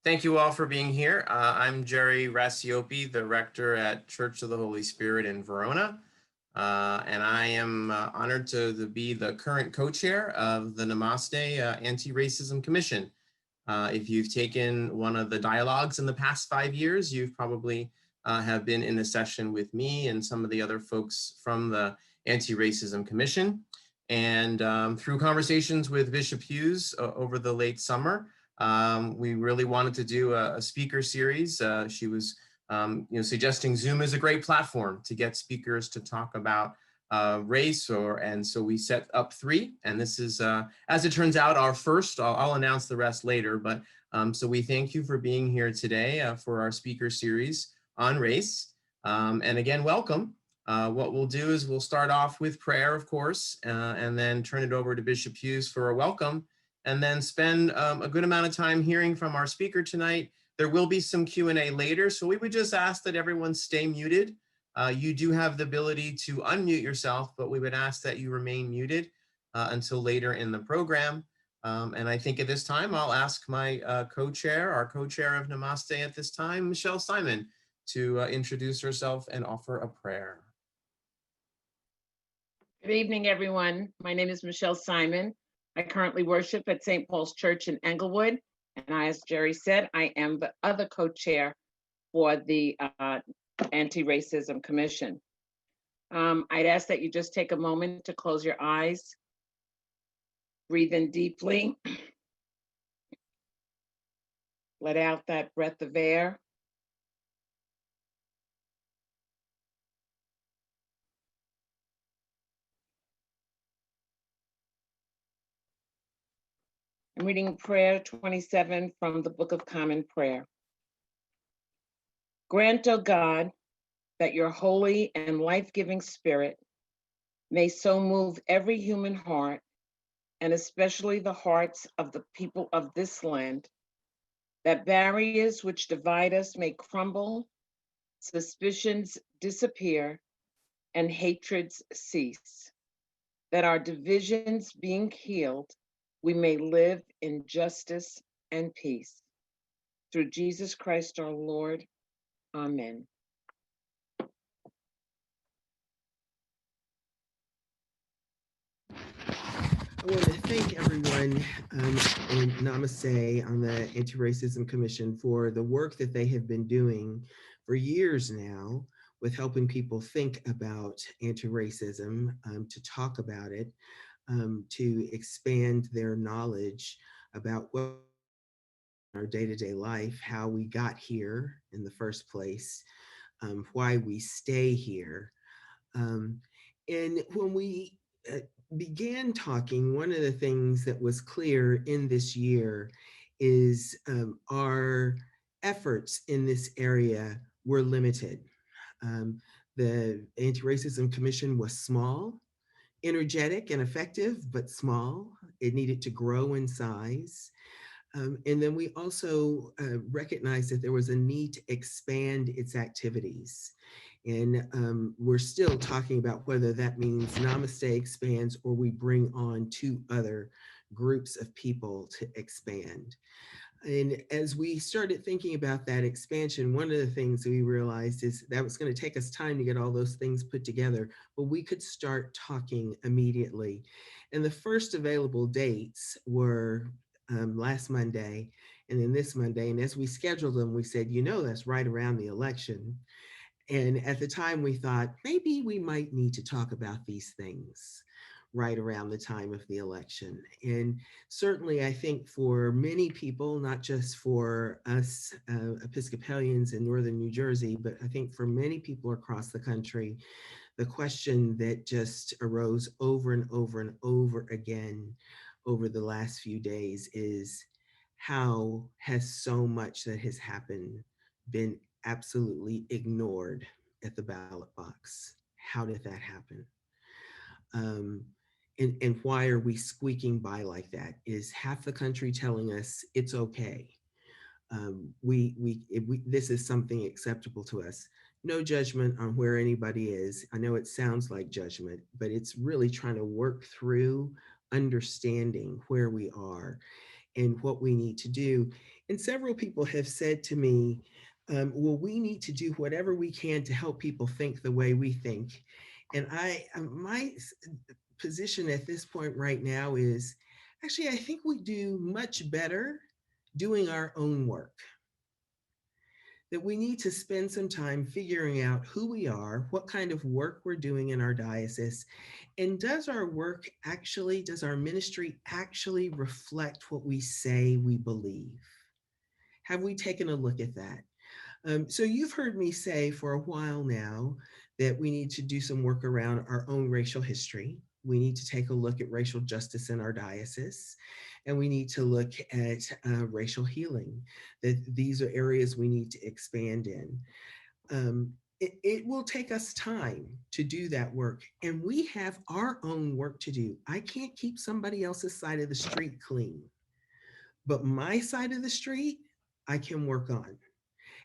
Thank you all for being here. I'm Jerry Racioppi, the rector at Church of the Holy Spirit in Verona, and I am honored to be the current co-chair of the Namaste Anti-Racism Commission. If you've taken one of the dialogues in the past 5 years, you've probably have been in a session with me and some of the other folks from the Anti-Racism Commission. And through conversations with Bishop Hughes over the late summer, we really wanted to do a speaker series. She was suggesting Zoom is a great platform to get speakers to talk about race, and so we set up 3, and this is, as it turns out, our first. I'll announce the rest later, but so we thank you for being here today for our speaker series on race. And again, welcome. What we'll do is we'll start off with prayer, of course, and then turn it over to Bishop Hughes for a welcome, and then spend a good amount of time hearing from our speaker tonight. There will be some Q&A later, so we would just ask that everyone stay muted. You do have the ability to unmute yourself, but we would ask that you remain muted until later in the program. And I think at this time, I'll ask my our co-chair of Namaste at this time, Michelle Simon, to introduce herself and offer a prayer. Good evening, everyone. My name is Michelle Simon. I currently worship at St. Paul's Church in Englewood. And as Jerry said, I am the other co-chair for the Anti-Racism Commission. I'd ask that you just take a moment to close your eyes, breathe in deeply, let out that breath of air. I'm reading prayer 27 from the Book of Common Prayer. Grant, O God, that your holy and life-giving spirit may so move every human heart, and especially the hearts of the people of this land, that barriers which divide us may crumble, suspicions disappear, and hatreds cease, that our divisions being healed, we may live in justice and peace. Through Jesus Christ our Lord, amen. I want to thank everyone in Namaste on the Anti-Racism Commission for the work that they have been doing for years now with helping people think about anti-racism, to talk about it, to expand their knowledge about what our day-to-day life, how we got here in the first place, why we stay here. And when we began talking, one of the things that was clear in this year is our efforts in this area were limited. The Anti-Racism Commission was small, energetic and effective, but small. It needed to grow in size. And then we also recognized that there was a need to expand its activities. And we're still talking about whether that means Namaste expands or we bring on 2 other groups of people to expand. And as we started thinking about that expansion, one of the things that we realized is that was going to take us time to get all those things put together, but we could start talking immediately. And the first available dates were last Monday and then this Monday. And as we scheduled them, we said, that's right around the election. And at the time we thought maybe we might need to talk about these things right around the time of the election. And certainly I think for many people, not just for us Episcopalians in Northern New Jersey, but I think for many people across the country, the question that just arose over and over and over again over the last few days is, how has so much that has happened been absolutely ignored at the ballot box? How did that happen? And why are we squeaking by like that? Is half the country telling us it's okay? This is something acceptable to us. No judgment on where anybody is. I know it sounds like judgment, but it's really trying to work through understanding where we are. and what we need to do. And several people have said to me, well, we need to do whatever we can to help people think the way we think. And my position at this point right now is, actually, I think we do much better doing our own work. That we need to spend some time figuring out who we are, what kind of work we're doing in our diocese, and does our ministry actually reflect what we say we believe? Have we taken a look at that? So you've heard me say for a while now that we need to do some work around our own racial history. We need to take a look at racial justice in our diocese, and we need to look at racial healing, that these are areas we need to expand in. It will take us time to do that work, and we have our own work to do. I can't keep somebody else's side of the street clean, but my side of the street, I can work on.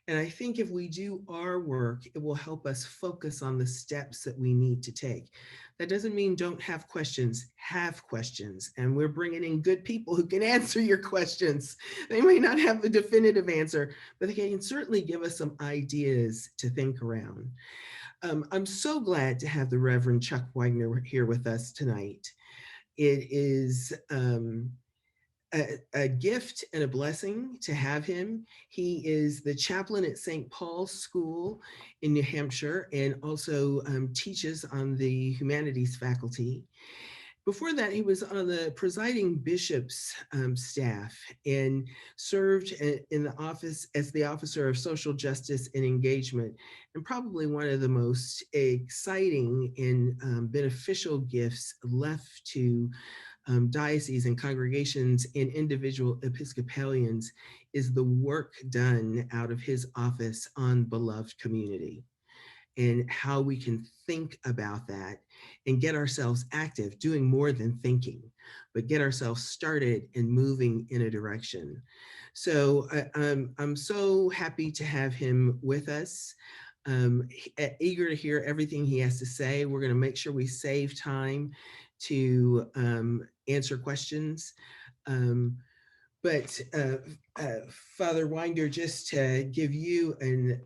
And I think if we do our work, it will help us focus on the steps that we need to take. That doesn't mean don't have questions, have questions. And we're bringing in good people who can answer your questions. They may not have the definitive answer, but they can certainly give us some ideas to think around. I'm so glad to have the Reverend Chuck Wynder here with us tonight. It is a gift and a blessing to have him. He is the chaplain at St. Paul's School in New Hampshire, and also teaches on the Humanities faculty. Before that, he was on the presiding bishop's staff and served in the office as the officer of social justice and engagement, and probably one of the most exciting and beneficial gifts left to dioceses and congregations and individual Episcopalians is the work done out of his office on beloved community, and how we can think about that and get ourselves active, doing more than thinking, but get ourselves started and moving in a direction. So I'm so happy to have him with us. Eager to hear everything he has to say. We're going to make sure we save time to answer questions. But Father Wynder, just to give you an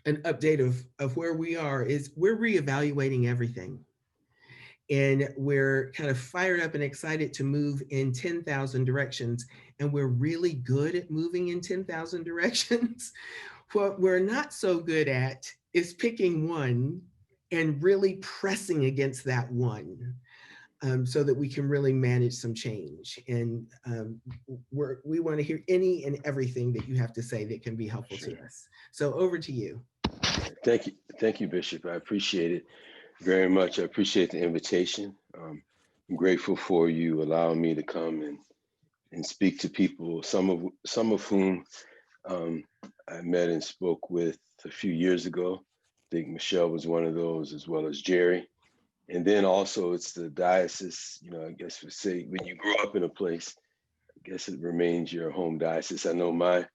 update of where we are, is we're reevaluating everything. And we're kind of fired up and excited to move in 10,000 directions. And we're really good at moving in 10,000 directions. What we're not so good at is picking one and really pressing against that one, so that we can really manage some change. And we want to hear any and everything that you have to say that can be helpful to us. So over to you. Thank you, Bishop. I appreciate it very much. I appreciate the invitation. I'm grateful for you allowing me to come and speak to people, some of whom I met and spoke with a few years ago. I think Michelle was one of those, as well as Jerry. And then also it's the diocese, I guess we say when you grow up in a place, I guess it remains your home diocese. I know my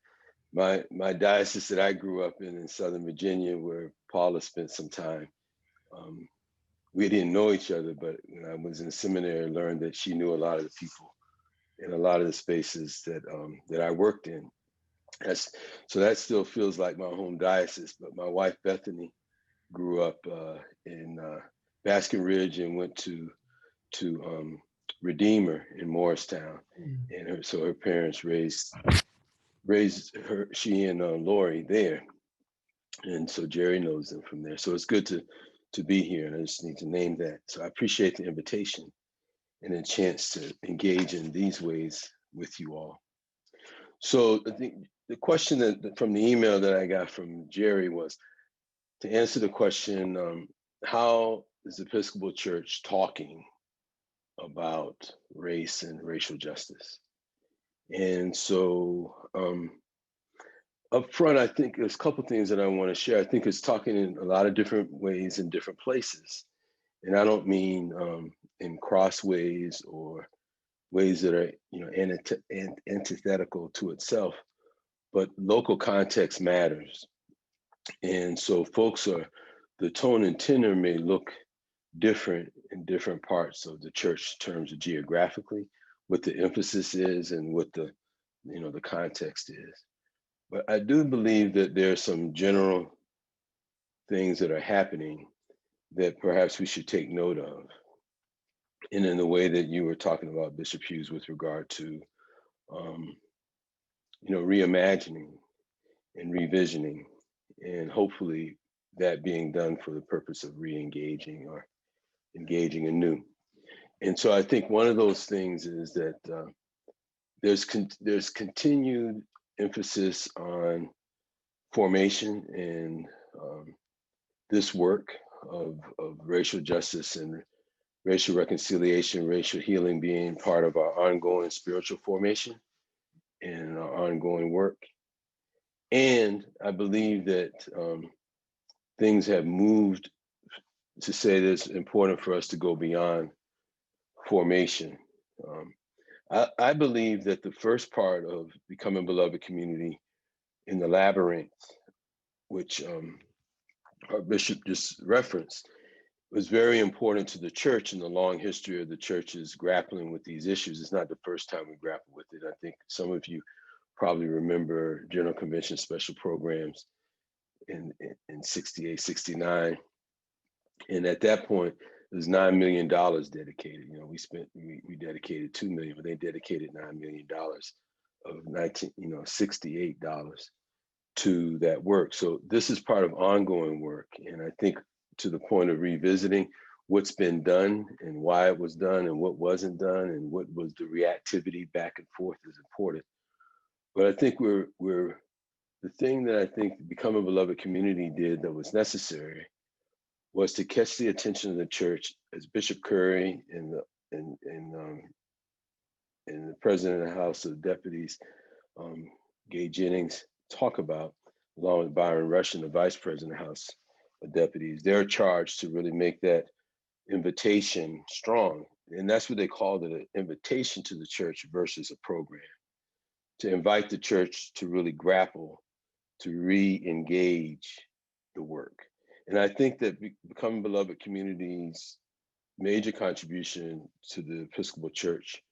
diocese that I grew up in Southern Virginia, where Paula spent some time, we didn't know each other, but when I was in seminary, I learned that she knew a lot of the people in a lot of the spaces that I worked in. So that still feels like my home diocese. But my wife, Bethany, grew up in Baskin Ridge and went to Redeemer in Morristown. And so her parents raised her, she and Lori there. And so Jerry knows them from there. So it's good to be here, and I just need to name that. So I appreciate the invitation and a chance to engage in these ways with you all. So I think the question from the email that I got from Jerry was to answer the question, how is the Episcopal Church talking about race and racial justice? And so up front, I think there's a couple things that I want to share. I think it's talking in a lot of different ways in different places. And I don't mean in cross ways or ways that are antithetical to itself, but local context matters. And so the tone and tenor may look different in different parts of the church in terms of geographically, what the emphasis is and what the, the context is. But I do believe that there are some general things that are happening that perhaps we should take note of. And in the way that you were talking about, Bishop Hughes, with regard to, reimagining and revisioning, and hopefully that being done for the purpose of re-engaging or engaging anew. And so I think one of those things is that there's continued emphasis on formation and this work of racial justice and racial reconciliation, racial healing being part of our ongoing spiritual formation and our ongoing work. And I believe that things have moved to say that it's important for us to go beyond formation. I believe that the first part of becoming beloved community in the labyrinth, which our bishop just referenced, was very important to the church in the long history of the church's grappling with these issues. It's not the first time we grapple with it. I think some of you probably remember General Convention special programs in 68, 69. And at that point, it was $9 million dedicated. We dedicated $2 million, but they dedicated $9 million of $68 to that work. So this is part of ongoing work. And I think to the point of revisiting what's been done and why it was done and what wasn't done and what was the reactivity back and forth is important. But I think the thing that I think Becoming Beloved Community did that was necessary was to catch the attention of the church, as Bishop Curry and the President of the House of Deputies, Gay Jennings, talk about, along with Byron Rushing, the Vice President of the House of Deputies. They're charged to really make that invitation strong. And that's what they called it, an invitation to the church versus a program, to invite the church to really grapple, to re-engage the work. And I think that Becoming Beloved Community's major contribution to the Episcopal Church,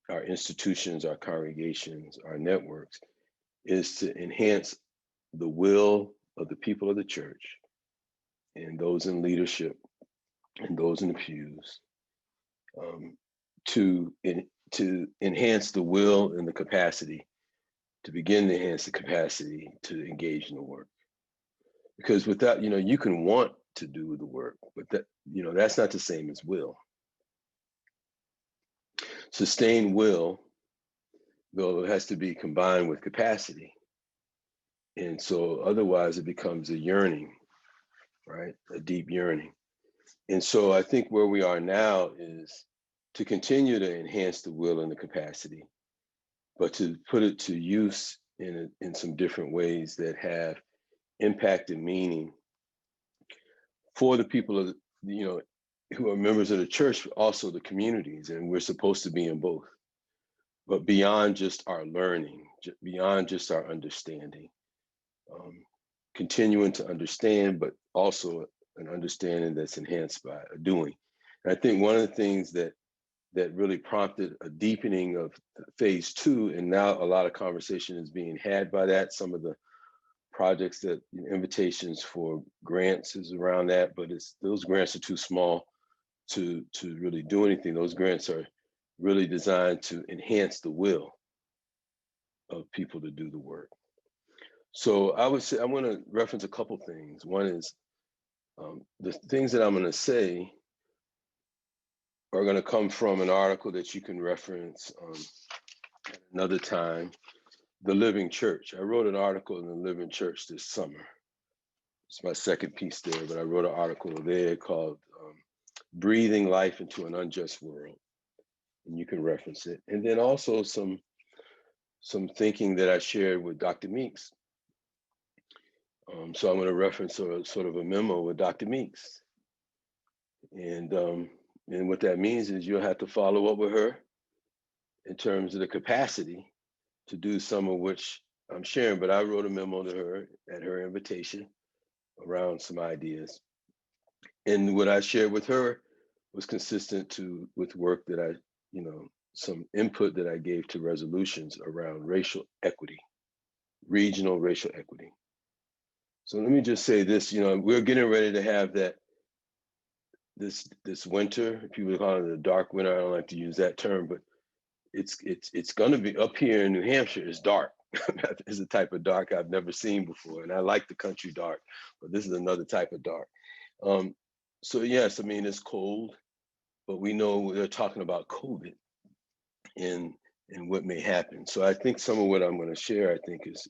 our institutions, our congregations, our networks, is to enhance the will of the people of the church and those in leadership and those in the pews, to enhance the will and the capacity, to begin to enhance the capacity to engage in the work. Because without, you can want to do the work, but that's not the same as will. Sustained will, though, it has to be combined with capacity. And so otherwise it becomes a yearning, right? A deep yearning. And so I think where we are now is to continue to enhance the will and the capacity, but to put it to use in some different ways that have impact and meaning for the people of, who are members of the church, but also the communities. And we're supposed to be in both, but beyond just our learning, beyond just our understanding, continuing to understand, but also an understanding that's enhanced by a doing. And I think one of the things that really prompted a deepening of phase 2, and now a lot of conversation is being had by that. Some of the projects that invitations for grants is around that, but those grants are too small to really do anything. Those grants are really designed to enhance the will of people to do the work. So I would say, I want to reference a couple things. One is the things that I'm going to say are going to come from an article that you can reference at another time, The Living Church. I wrote an article in The Living Church this summer. It's my second piece there, but I wrote an article there called Breathing Life into an Unjust World, and you can reference it. And then also some thinking that I shared with Dr. Meeks. So I'm going to reference sort of a memo with Dr. Meeks. And what that means is you'll have to follow up with her in terms of the capacity to do some of which I'm sharing, but I wrote a memo to her at her invitation around some ideas. And what I shared with her was consistent with work that I, some input that I gave to resolutions around racial equity, regional racial equity. So let me just say this, we're getting ready to have that this winter. People call it the dark winter. I don't like to use that term, but it's going to be up here in New Hampshire. It's dark. It's a type of dark I've never seen before, and I like the country dark, but this is another type of dark. So yes, I mean it's cold, but we know we're talking about COVID and what may happen. So I think some of what I'm going to share, I think is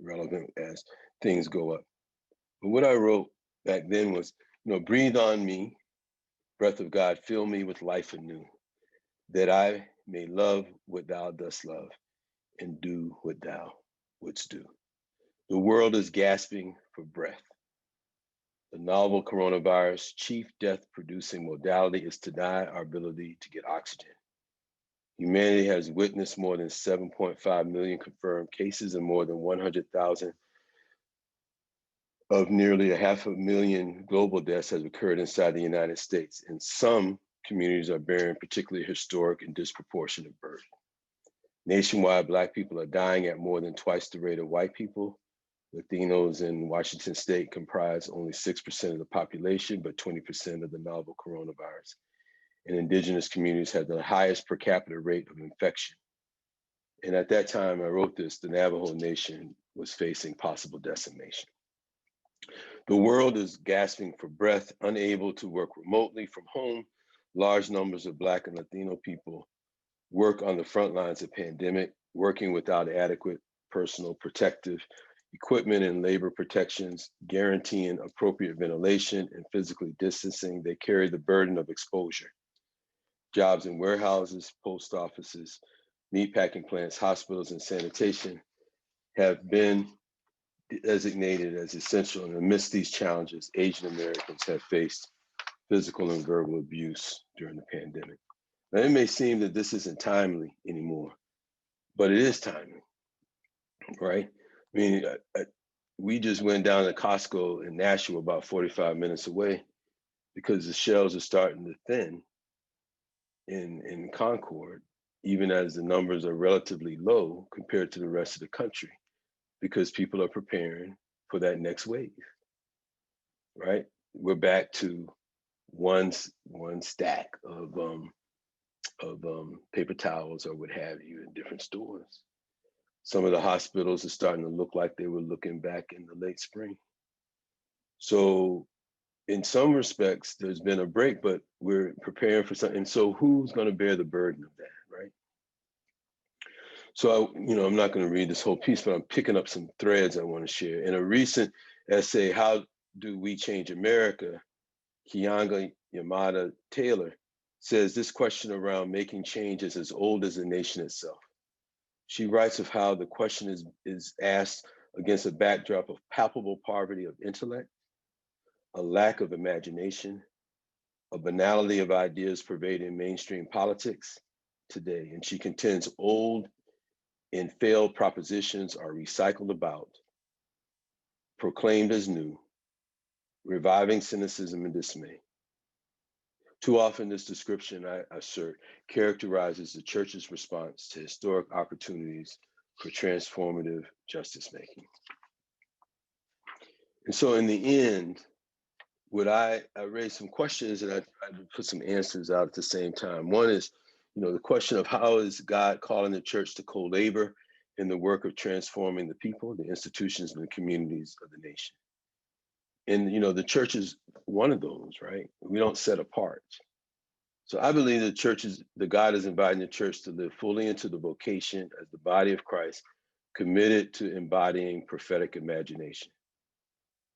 relevant as things go up. But what I wrote back then was, breathe on me, breath of God, fill me with life anew, that I may love what thou dost love and do what thou wouldst do. The world is gasping for breath. The novel coronavirus' chief death-producing modality is to deny our ability to get oxygen. Humanity has witnessed more than 7.5 million confirmed cases and more than 100,000 of nearly 500,000 global deaths has occurred inside the United States. And some communities are bearing particularly historic and disproportionate burden. Nationwide, Black people are dying at more than twice the rate of white people. Latinos in Washington state comprise only 6% of the population, but 20% of the novel coronavirus. And indigenous communities have the highest per capita rate of infection. And at that time I wrote this, the Navajo Nation was facing possible decimation. The world is gasping for breath, unable to work remotely from home. Large numbers of Black and Latino people work on the front lines of pandemic, working without adequate personal protective equipment and labor protections, guaranteeing appropriate ventilation and physically distancing. They carry the burden of exposure. Jobs in warehouses, post offices, meatpacking plants, hospitals, and sanitation have been designated as essential. And amidst these challenges, Asian Americans have faced physical and verbal abuse during the pandemic. Now, it may seem that this isn't timely anymore, but it is timely, right? I mean, we just went down to Costco in Nashua, about 45 minutes away, because the shelves are starting to thin in Concord, even as the numbers are relatively low compared to the rest of the country, because people are preparing for that next wave, right? We're back to one stack of paper towels or what have you in different stores. Some of the hospitals are starting to look like they were looking back in the late spring. So in some respects, there's been a break, but we're preparing for something. And so who's going to bear the burden of that, right? So, I'm not going to read this whole piece, but I'm picking up some threads I want to share. In a recent essay, How Do We Change America? Kianga Yamada Taylor says this question around making change is as old as the nation itself. She writes of how the question is asked against a backdrop of palpable poverty of intellect, a lack of imagination, a banality of ideas pervading mainstream politics today. And she contends old and failed propositions are recycled about, proclaimed as new, reviving cynicism and dismay. Too often this description, I assert, characterizes the church's response to historic opportunities for transformative justice making. And so in the end, I raised some questions and I tried to put some answers out at the same time. One is, the question of how is God calling the church to co-labor in the work of transforming the people, the institutions, and the communities of the nation. And, the church is one of those, right? We don't set apart. So I believe that God is inviting the church to live fully into the vocation as the body of Christ, committed to embodying prophetic imagination.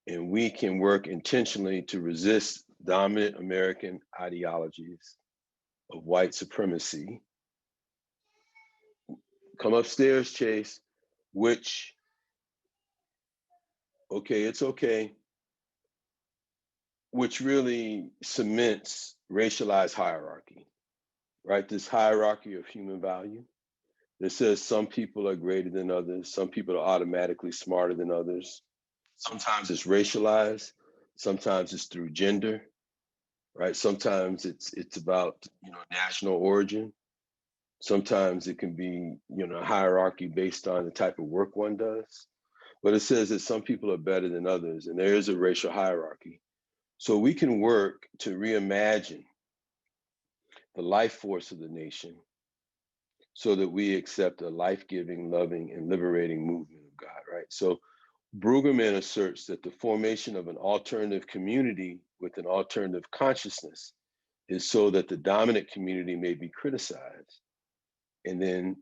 And we can work intentionally to resist dominant American ideologies of white supremacy. Come upstairs, Chase, which, it's okay, which really cements racialized hierarchy, right? This hierarchy of human value that says some people are greater than others, some people are automatically smarter than others. Sometimes it's racialized, sometimes it's through gender, right? Sometimes it's about national origin. Sometimes it can be, a hierarchy based on the type of work one does. But it says that some people are better than others, and there is a racial hierarchy. So we can work to reimagine the life force of the nation so that we accept a life-giving, loving, and liberating movement of God, right? So Brueggemann asserts that the formation of an alternative community with an alternative consciousness is so that the dominant community may be criticized and then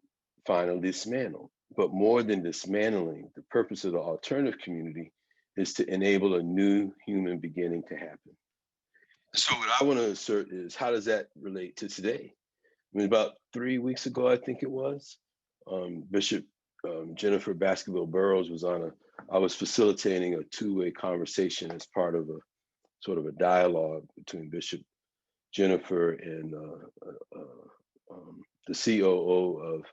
finally dismantled. But more than dismantling, the purpose of the alternative community is to enable a new human beginning to happen. So what I want to assert is, how does that relate to today? I mean, about 3 weeks ago, I think it was, Bishop Jennifer Baskerville-Burroughs was I was facilitating a two-way conversation as part of a sort of a dialogue between Bishop Jennifer and the COO of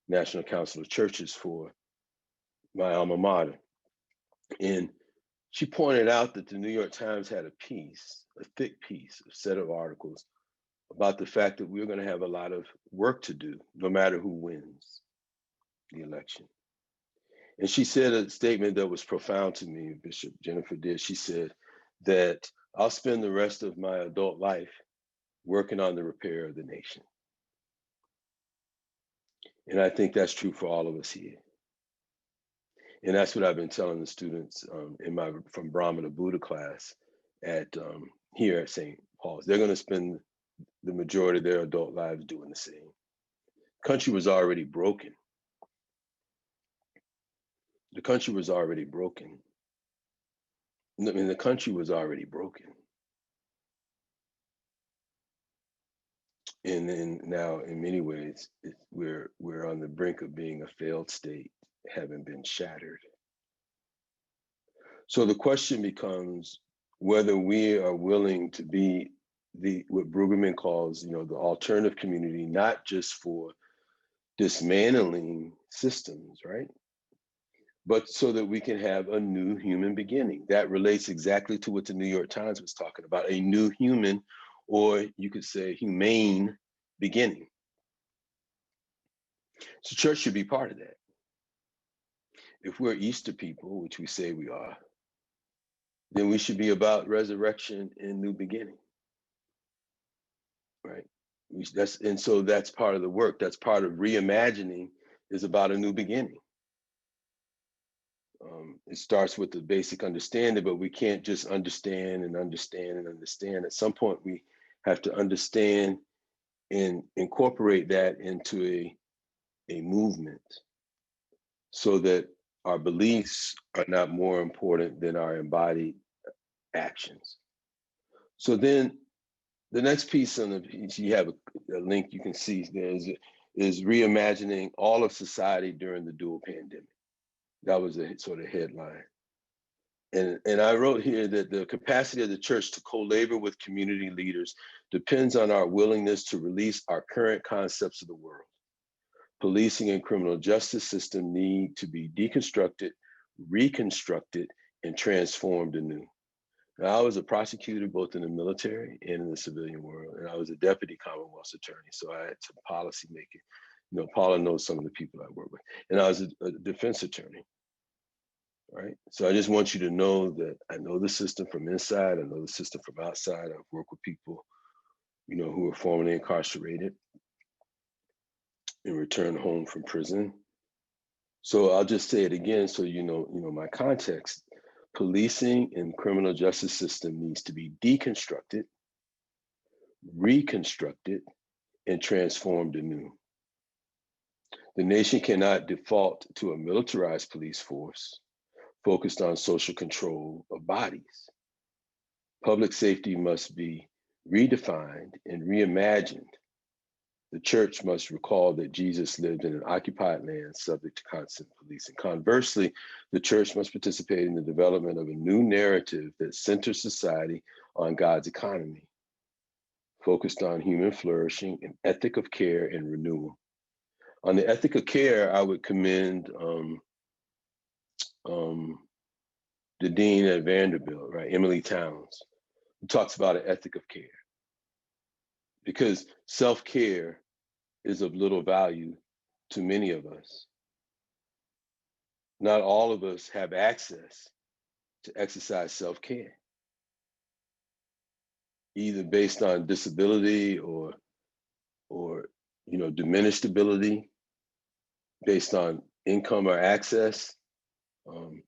National Council of Churches for my alma mater. And she pointed out that the New York Times had a piece, a thick piece, a set of articles about the fact that we're going to have a lot of work to do, no matter who wins the election. And she said a statement that was profound to me, Bishop Jennifer did. She said that I'll spend the rest of my adult life working on the repair of the nation. And I think that's true for all of us here. And that's what I've been telling the students in my From Brahma to Buddha class at here at St. Paul's. They're going to spend the majority of their adult lives doing the same. Country was already broken. The country was already broken. I mean, the country was already broken. And then now, in many ways, we're on the brink of being a failed state, having been shattered. So the question becomes whether we are willing to be what Brueggemann calls, the alternative community, not just for dismantling systems, right? But so that we can have a new human beginning. That relates exactly to what the New York Times was talking about, a new human, or you could say humane beginning. So church should be part of that. If we're Easter people, which we say we are, then we should be about resurrection and new beginning, right? So that's part of the work. That's part of reimagining, is about a new beginning. It starts with the basic understanding, but we can't just understand and understand and understand. At some point, we have to understand and incorporate that into a movement so that our beliefs are not more important than our embodied actions. So then the next piece on the piece, you have a link you can see there, is reimagining all of society during the dual pandemic. That was a sort of headline. And I wrote here that the capacity of the church to co-labor with community leaders depends on our willingness to release our current concepts of the world. Policing and criminal justice system need to be deconstructed, reconstructed, and transformed anew. Now, I was a prosecutor both in the military and in the civilian world, and I was a deputy Commonwealth attorney, so I had some policy making. Paula knows some of the people I work with, and I was a defense attorney. Right. So I just want you to know that I know the system from inside. I know the system from outside. I've worked with people, who are formerly incarcerated and returned home from prison. So I'll just say it again so you know my context. Policing and criminal justice system needs to be deconstructed, reconstructed, and transformed anew. The nation cannot default to a militarized police force focused on social control of bodies. Public safety must be redefined and reimagined. The church must recall that Jesus lived in an occupied land subject to constant policing. Conversely, the church must participate in the development of a new narrative that centers society on God's economy, focused on human flourishing, an ethic of care and renewal. On the ethic of care, I would commend the dean at Vanderbilt, right, Emily Towns, who talks about an ethic of care. Because self-care is of little value to many of us. Not all of us have access to exercise self-care, either based on disability or diminished ability, based on income or access. An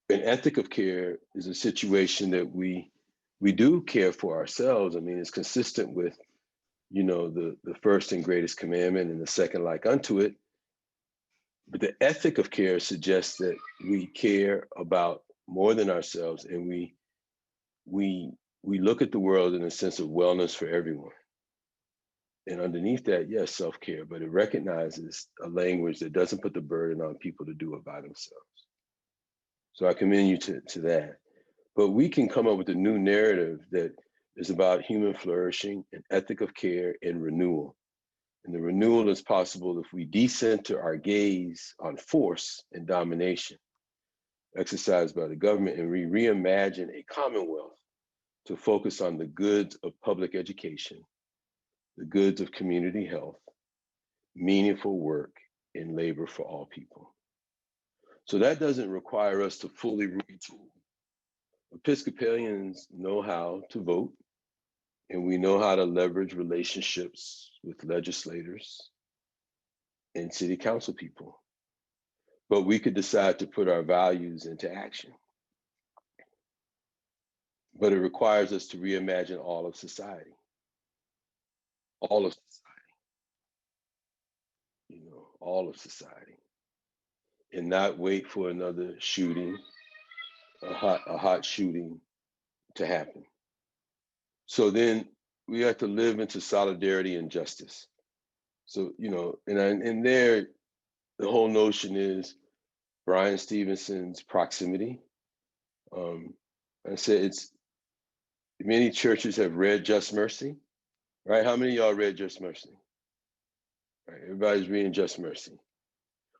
ethic of care is a situation that we do care for ourselves. I mean, it's consistent with, the first and greatest commandment and the second like unto it. But the ethic of care suggests that we care about more than ourselves, and we look at the world in a sense of wellness for everyone. And underneath that, yes, self-care, but it recognizes a language that doesn't put the burden on people to do it by themselves. So I commend you to that. But we can come up with a new narrative that is about human flourishing, an ethic of care, and renewal. And the renewal is possible if we decenter our gaze on force and domination exercised by the government, and we reimagine a commonwealth to focus on the goods of public education, the goods of community health, meaningful work, and labor for all people. So that doesn't require us to fully retool. Episcopalians know how to vote, and we know how to leverage relationships with legislators and city council people. But we could decide to put our values into action. But it requires us to reimagine all of society. All of society. All of society. And not wait for another shooting, a hot shooting to happen. So then we have to live into solidarity and justice. So, and there, the whole notion is Brian Stevenson's proximity. I said many churches have read Just Mercy, right? How many of y'all read Just Mercy? Right, everybody's reading Just Mercy.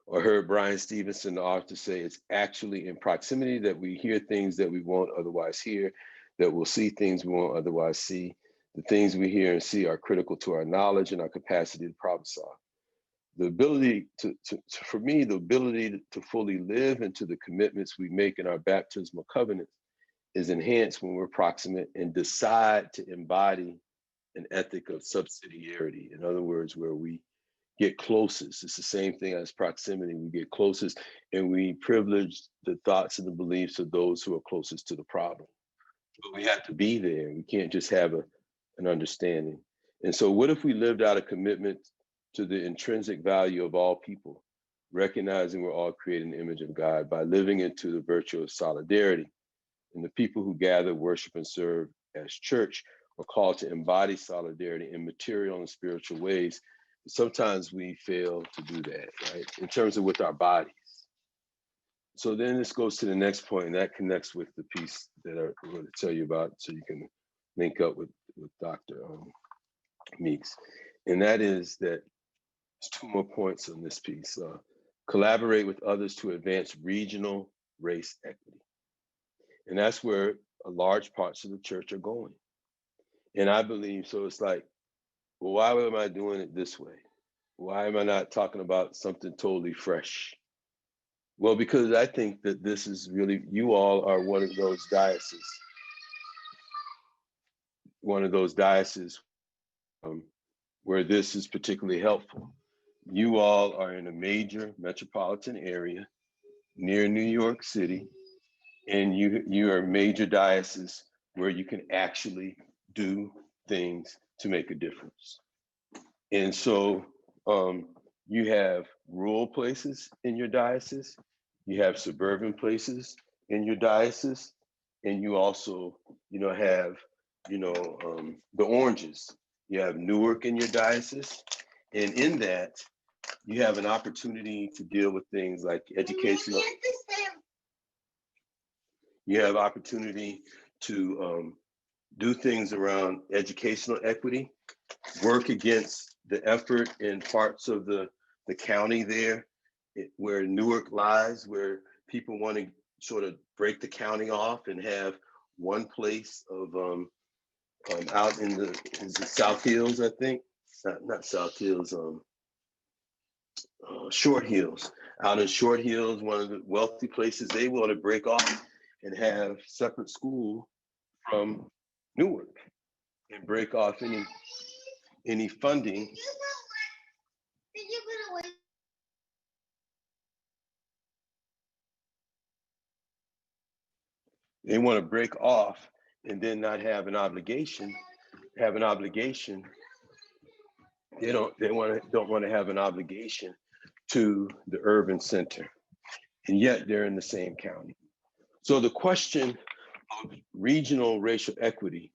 Or heard Brian Stevenson, the author, say it's actually in proximity that we hear things that we won't otherwise hear, that we'll see things we won't otherwise see. The things we hear and see are critical to our knowledge and our capacity to problem solve. The ability for me, the ability to fully live into the commitments we make in our baptismal covenants is enhanced when we're proximate and decide to embody an ethic of subsidiarity. In other words, where we get closest. It's the same thing as proximity. We get closest and we privilege the thoughts and the beliefs of those who are closest to the problem. But we have to be there. We can't just have an understanding. And so what if we lived out a commitment to the intrinsic value of all people, recognizing we're all created in the image of God by living into the virtue of solidarity? And the people who gather, worship, and serve as church are called to embody solidarity in material and spiritual ways. Sometimes we fail to do that, right? In terms of with our bodies. So then this goes to the next point, and that connects with the piece that I'm going to tell you about so you can link up with Dr. Meeks. And that is that there's two more points on this piece. Collaborate with others to advance regional race equity. And that's where large parts of the church are going. And I believe, so it's like, well, why am I doing it this way? Why am I not talking about something totally fresh? Well, because I think that this is really, you all are one of those dioceses where this is particularly helpful. You all are in a major metropolitan area near New York City, and you are a major diocese where you can actually do things to make a difference. And so you have rural places in your diocese, you have suburban places in your diocese, and you also, have, the oranges. You have Newark in your diocese, and in that, you have an opportunity to deal with things like educational. You have opportunity to do things around educational equity, work against the effort in parts of the county there where Newark lies, where people want to sort of break the county off and have one place of out in the South Hills, I think. not South Hills, Short Hills. Out in Short Hills, one of the wealthy places, they want to break off and have separate school from Newark and break off any funding. They want to break off and then not have an obligation. They don't want to have an obligation to the urban center, and yet they're in the same county. So the question of regional racial equity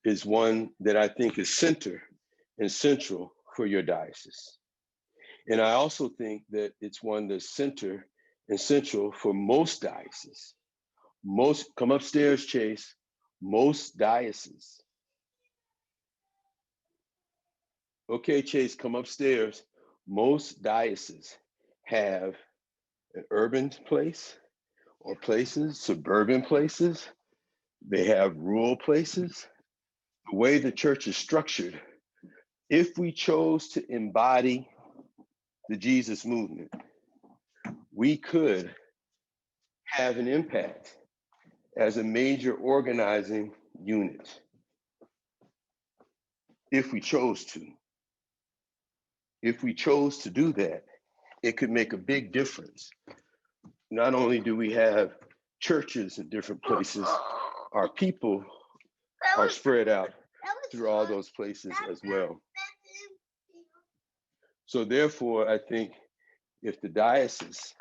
is one that I think is center and central for your diocese. And I also think that it's one that's center and central for most dioceses. Come upstairs, Chase, most dioceses. Okay, Chase, come upstairs. Most dioceses have an urban place or places, suburban places. They have rural places. The way the church is structured, if we chose to embody the Jesus movement, we could have an impact as a major organizing unit if we chose to. If we chose to do that, it could make a big difference. Not only do we have churches in different places, our people are spread out through all those places as well. So therefore, I think if the diocese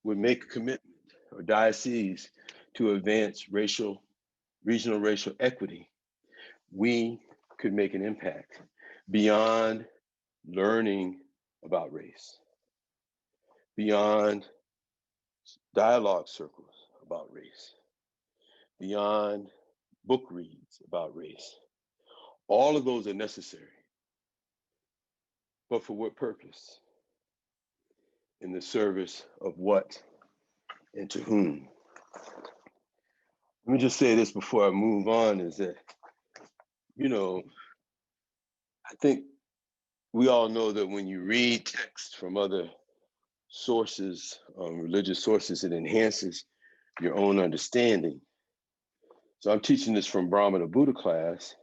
would make a commitment, or dioceses, to advance regional racial equity, we could make an impact beyond learning about race, beyond dialogue circles about race, beyond book reads about race. All of those are necessary. But for what purpose? In the service of what and to whom? Let me just say this before I move on, is that, I think we all know that when you read texts from other sources, religious sources, it enhances your own understanding. So I'm teaching this from Brahmana Buddha class.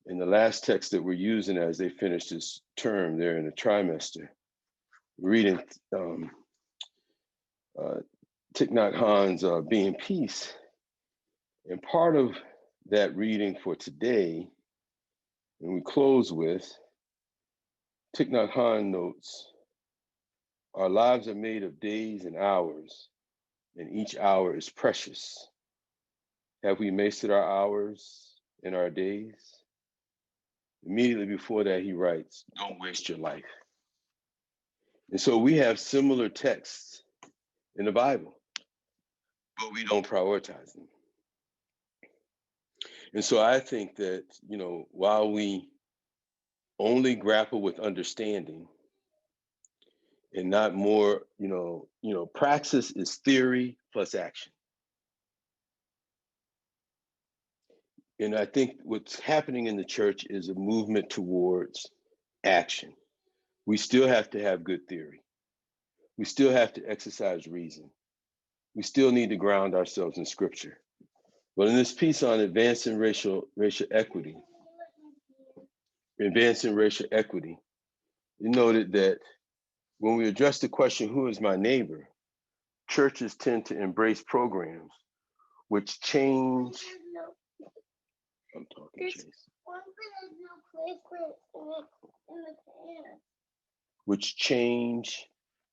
In the last text that we're using as they finish this term, they're in a trimester, reading Thich Nhat Hanh's Be in Peace. And part of that reading for today, and we close with, Thich Nhat Hanh notes, our lives are made of days and hours, and each hour is precious. Have we wasted our hours and our days? Immediately before that, he writes, don't waste your life. And so we have similar texts in the Bible, but we don't prioritize them. And so I think that, while we only grapple with understanding and not more, praxis is theory plus action. And I think what's happening in the church is a movement towards action. We still have to have good theory. We still have to exercise reason. We still need to ground ourselves in scripture. But in this piece on advancing racial equity, you noted that when we address the question, who is my neighbor, churches tend to embrace programs which change. I'm talking, Chase. Which change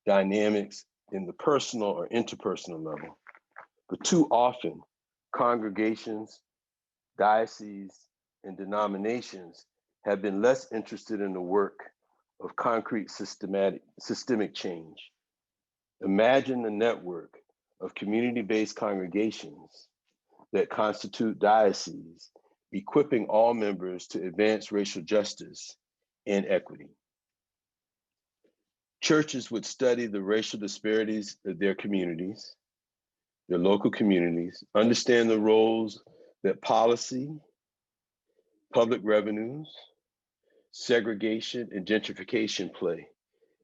dynamics in the personal or interpersonal level. But too often, congregations, dioceses, and denominations have been less interested in the work of concrete systemic change. Imagine the network of community-based congregations that constitute dioceses, equipping all members to advance racial justice and equity. Churches would study the racial disparities of their communities, their local communities, understand the roles that policy, public revenues, segregation, and gentrification play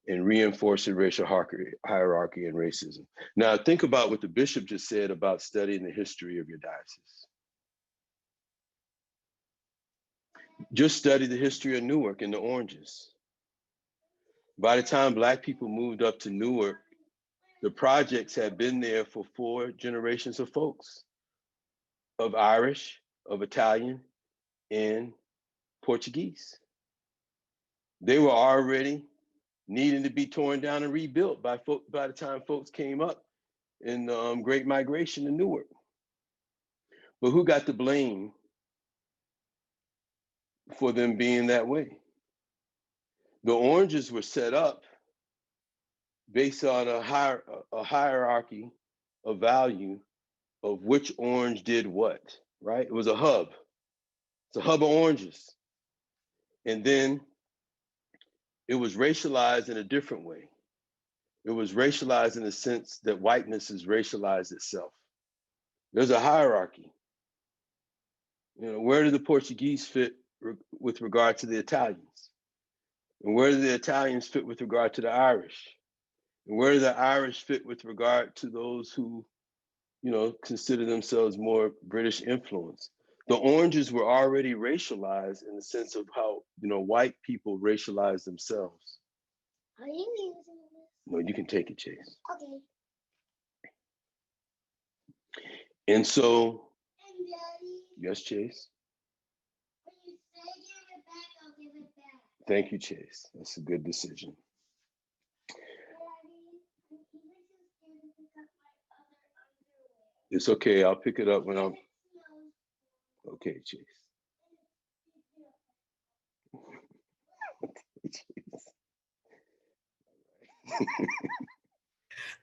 in reinforcing racial hierarchy and racism? Now, think about what the bishop just said about studying the history of your diocese. Just study the history of Newark and the Oranges. By the time Black people moved up to Newark, the projects had been there for 4 generations of folks, of Irish, of Italian, and Portuguese. They were already needing to be torn down and rebuilt by the time folks came up in the Great Migration to Newark. But who got the blame for them being that way? The Oranges were set up based on a hierarchy of value of which orange did what, right? It was a hub. It's a hub of oranges. And then it was racialized in a different way. It was racialized in the sense that whiteness has racialized itself. There's a hierarchy. You know, where do the Portuguese fit with regard to the Italians? And where do the Italians fit with regard to the Irish? And where do the Irish fit with regard to those who, you know, consider themselves more British influence? The Oranges were already racialized in the sense of how, you know, white people racialize themselves. Are you using this? No, you can take it, Chase. Okay. And so, And Daddy, yes, Chase. when you say give it back, I'll give it back. Thank you, Chase. That's a good decision. Daddy, I'm even too scared to pick up my other underwear. It's okay. I'll pick it up when I'm. It smells Okay, Chase.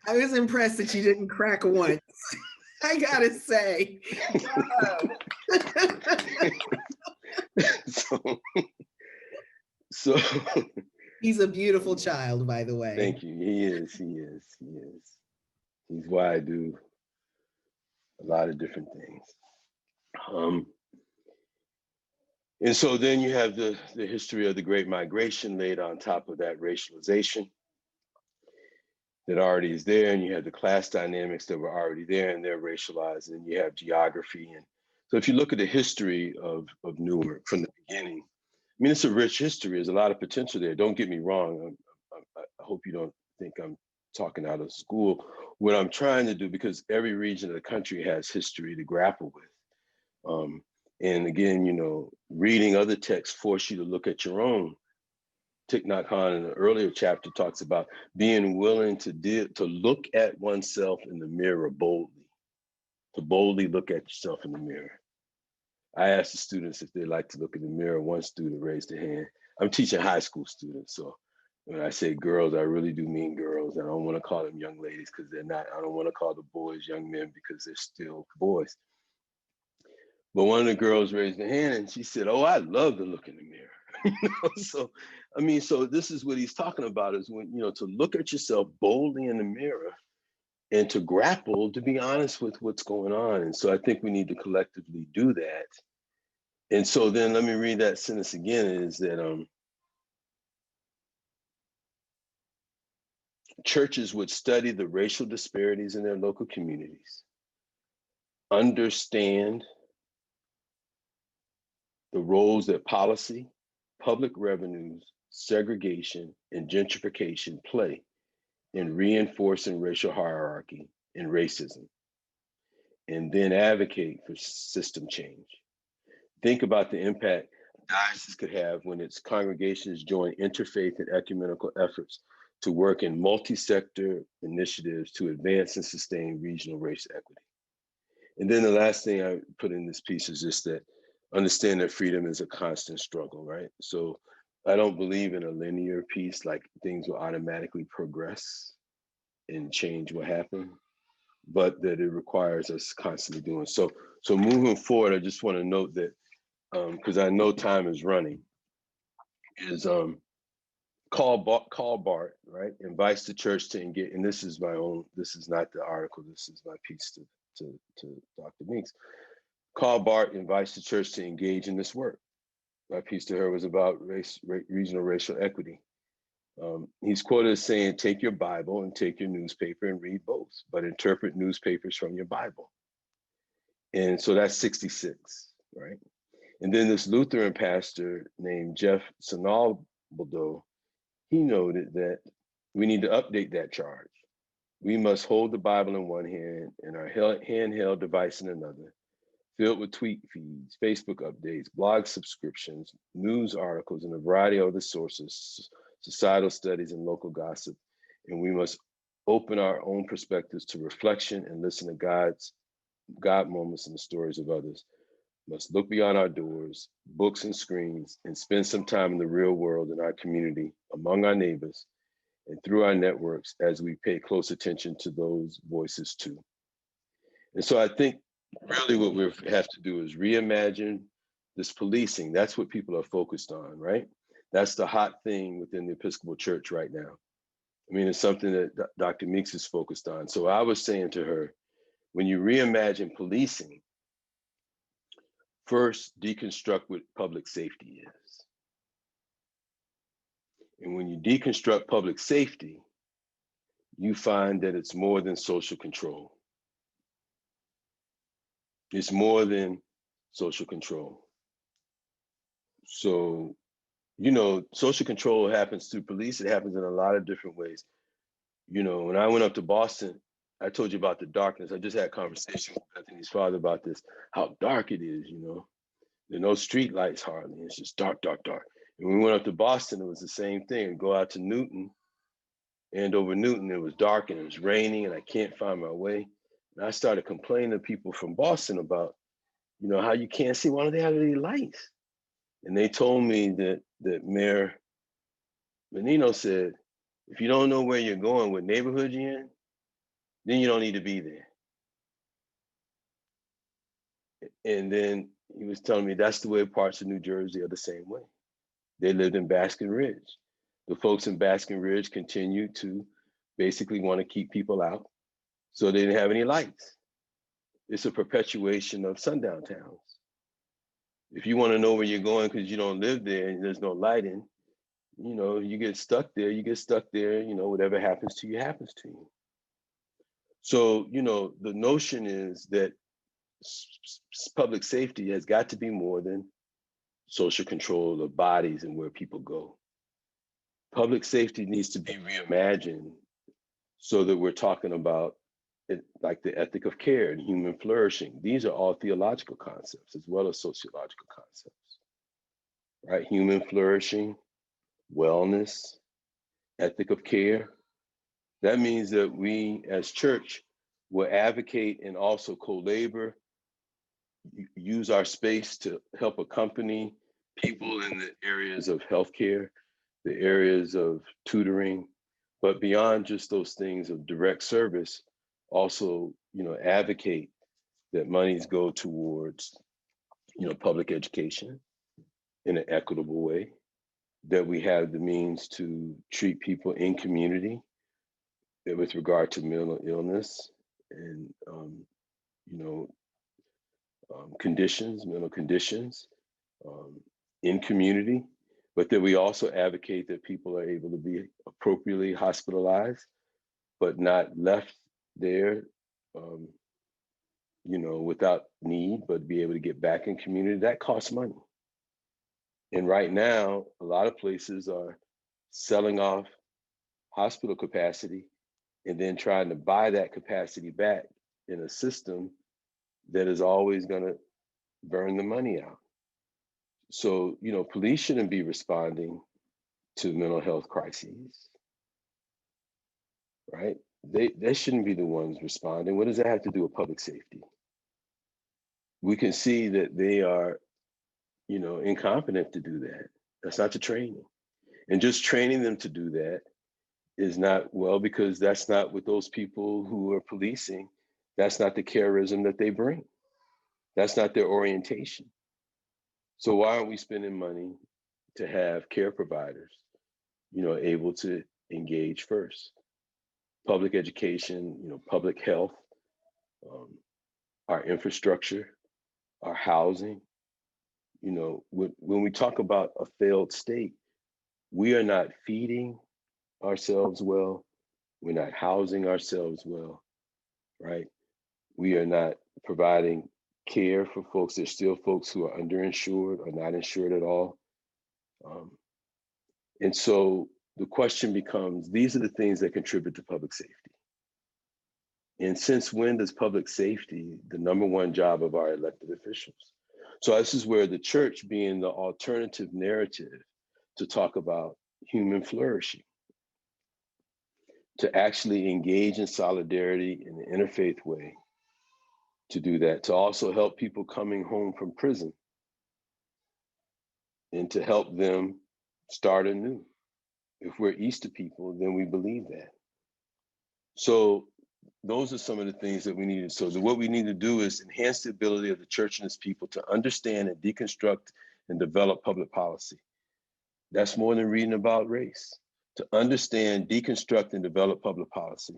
I was impressed that you didn't crack once. I gotta say. So He's a beautiful child, by the way. thank you. He is. He's why I do a lot of different things. And so then you have the history of the Great Migration laid on top of that racialization that already is there, and you have the class dynamics that were already there and they're racialized, and you have geography. And so if you look at the history of Newark from the beginning, I mean, it's a rich history. There's a lot of potential there. Don't get me wrong. I hope you don't think I'm talking out of school. What I'm trying to do, because every region of the country has history to grapple with. And again, you know, reading other texts force you to look at your own. Thich Nhat Hanh in an earlier chapter talks about being willing to look at oneself in the mirror boldly, to boldly look at yourself in the mirror. I asked the students if they like to look in the mirror. One student raised their hand. I'm teaching high school students, so when I say girls, I really do mean girls. I don't want to call them young ladies because they're not. I don't want to call the boys young men because they're still boys. But one of the girls raised her hand and she said, "Oh, I love to look in the mirror." You know? So, I mean, so this is what he's talking about, is when, you know, to look at yourself boldly in the mirror and to grapple, to be honest with what's going on. And so I think we need to collectively do that. And so then let me read that sentence again, is that churches would study the racial disparities in their local communities, understand the roles that policy, public revenues, segregation, and gentrification play in reinforcing racial hierarchy and racism, and then advocate for system change. Think about the impact dioceses could have when its congregations join interfaith and ecumenical efforts to work in multi-sector initiatives to advance and sustain regional race equity. And then the last thing I put in this piece is just that understand that freedom is a constant struggle, right? So I don't believe in a linear piece, like things will automatically progress and change will happen, but that it requires us constantly doing. So moving forward, I just want to note that, because I know time is running, is call Bart, right? Invites the church to engage, and this is my own, this is not the article, this is my piece to Dr. Meeks. Karl Barth invites the church to engage in this work. my piece to her was about regional racial equity. He's quoted as saying, take your Bible and take your newspaper and read both, but interpret newspapers from your Bible. And so that's 66, right? And then this Lutheran pastor named Jeff Sanalbaldo, he noted that we need to update that charge. We must hold the Bible in one hand and our handheld device in another, filled with tweet feeds, Facebook updates, blog subscriptions, news articles, and a variety of other sources, societal studies, and local gossip. And we must open our own perspectives to reflection and listen to God moments in the stories of others. Must look beyond our doors, books and screens, and spend some time in the real world in our community, among our neighbors, and through our networks as we pay close attention to those voices too. And so I think really what we have to do is reimagine this policing. That's what people are focused on, right? That's the hot thing within the Episcopal Church right now. I mean, it's something that Dr. Meeks is focused on. So I was saying to her, when you reimagine policing, first deconstruct what public safety is. And when you deconstruct public safety, you find that it's more than social control. It's more than social control. So, you know, social control happens through police. It happens in a lot of different ways. You know, when I went up to Boston, I told you about the darkness. I just had a conversation with Bethany's father about this, how dark it is, you know. There are no street lights hardly. It's just dark, dark, dark. And when we went up to Boston, it was the same thing. I'd go out to Newton, and over Newton, it was dark and it was raining and I can't find my way. And I started complaining to people from Boston about, you know, how you can't see, why don't they have any lights? And they told me that Mayor Menino said, if you don't know where you're going, what neighborhood you're in, then you don't need to be there. And then he was telling me that's the way parts of New Jersey are the same way. They lived in Baskin Ridge. The folks in Baskin Ridge continue to basically want to keep people out, so they didn't have any lights. It's a perpetuation of sundown towns. If you want to know where you're going because you don't live there and there's no lighting, you know, you get stuck there, you know, whatever happens to you, happens to you. So, you know, the notion is that public safety has got to be more than social control of bodies and where people go. Public safety needs to be reimagined so that we're talking about it, like the ethic of care and human flourishing. These are all theological concepts as well as sociological concepts, right? Human flourishing, wellness, ethic of care. That means that we as church will advocate and also co-labor, use our space to help accompany people in the areas of healthcare, the areas of tutoring, but beyond just those things of direct service, also, you know, advocate that monies go towards, you know, public education in an equitable way, that we have the means to treat people in community with regard to mental illness and, you know, mental conditions in community, but that we also advocate that people are able to be appropriately hospitalized, but not left there, you know, without need, but be able to get back in community. That costs money. And right now, a lot of places are selling off hospital capacity and then trying to buy that capacity back in a system that is always going to burn the money out. So, you know, police shouldn't be responding to mental health crises, right? They shouldn't be the ones responding. What does that have to do with public safety? We can see that they are, you know, incompetent to do that. That's not the training. And just training them to do that is not, well, because that's not what those people who are policing, that's not the charism that they bring. That's not their orientation. So why aren't we spending money to have care providers, you know, able to engage first? Public education, you know, public health, our infrastructure, our housing, you know, when we talk about a failed state, we are not feeding ourselves well. We're not housing ourselves well, right? We are not providing care for folks. There's still folks who are underinsured or not insured at all. And so the question becomes, these are the things that contribute to public safety. And since when does public safety the number one job of our elected officials? So this is where the church, being the alternative narrative to talk about human flourishing, to actually engage in solidarity in an interfaith way, to do that, to also help people coming home from prison and to help them start anew. If we're Easter people, then we believe that. So those are some of the things that we need. So what we need to do is enhance the ability of the church and its people to understand and deconstruct and develop public policy. That's more than reading about race. To understand, deconstruct, and develop public policy.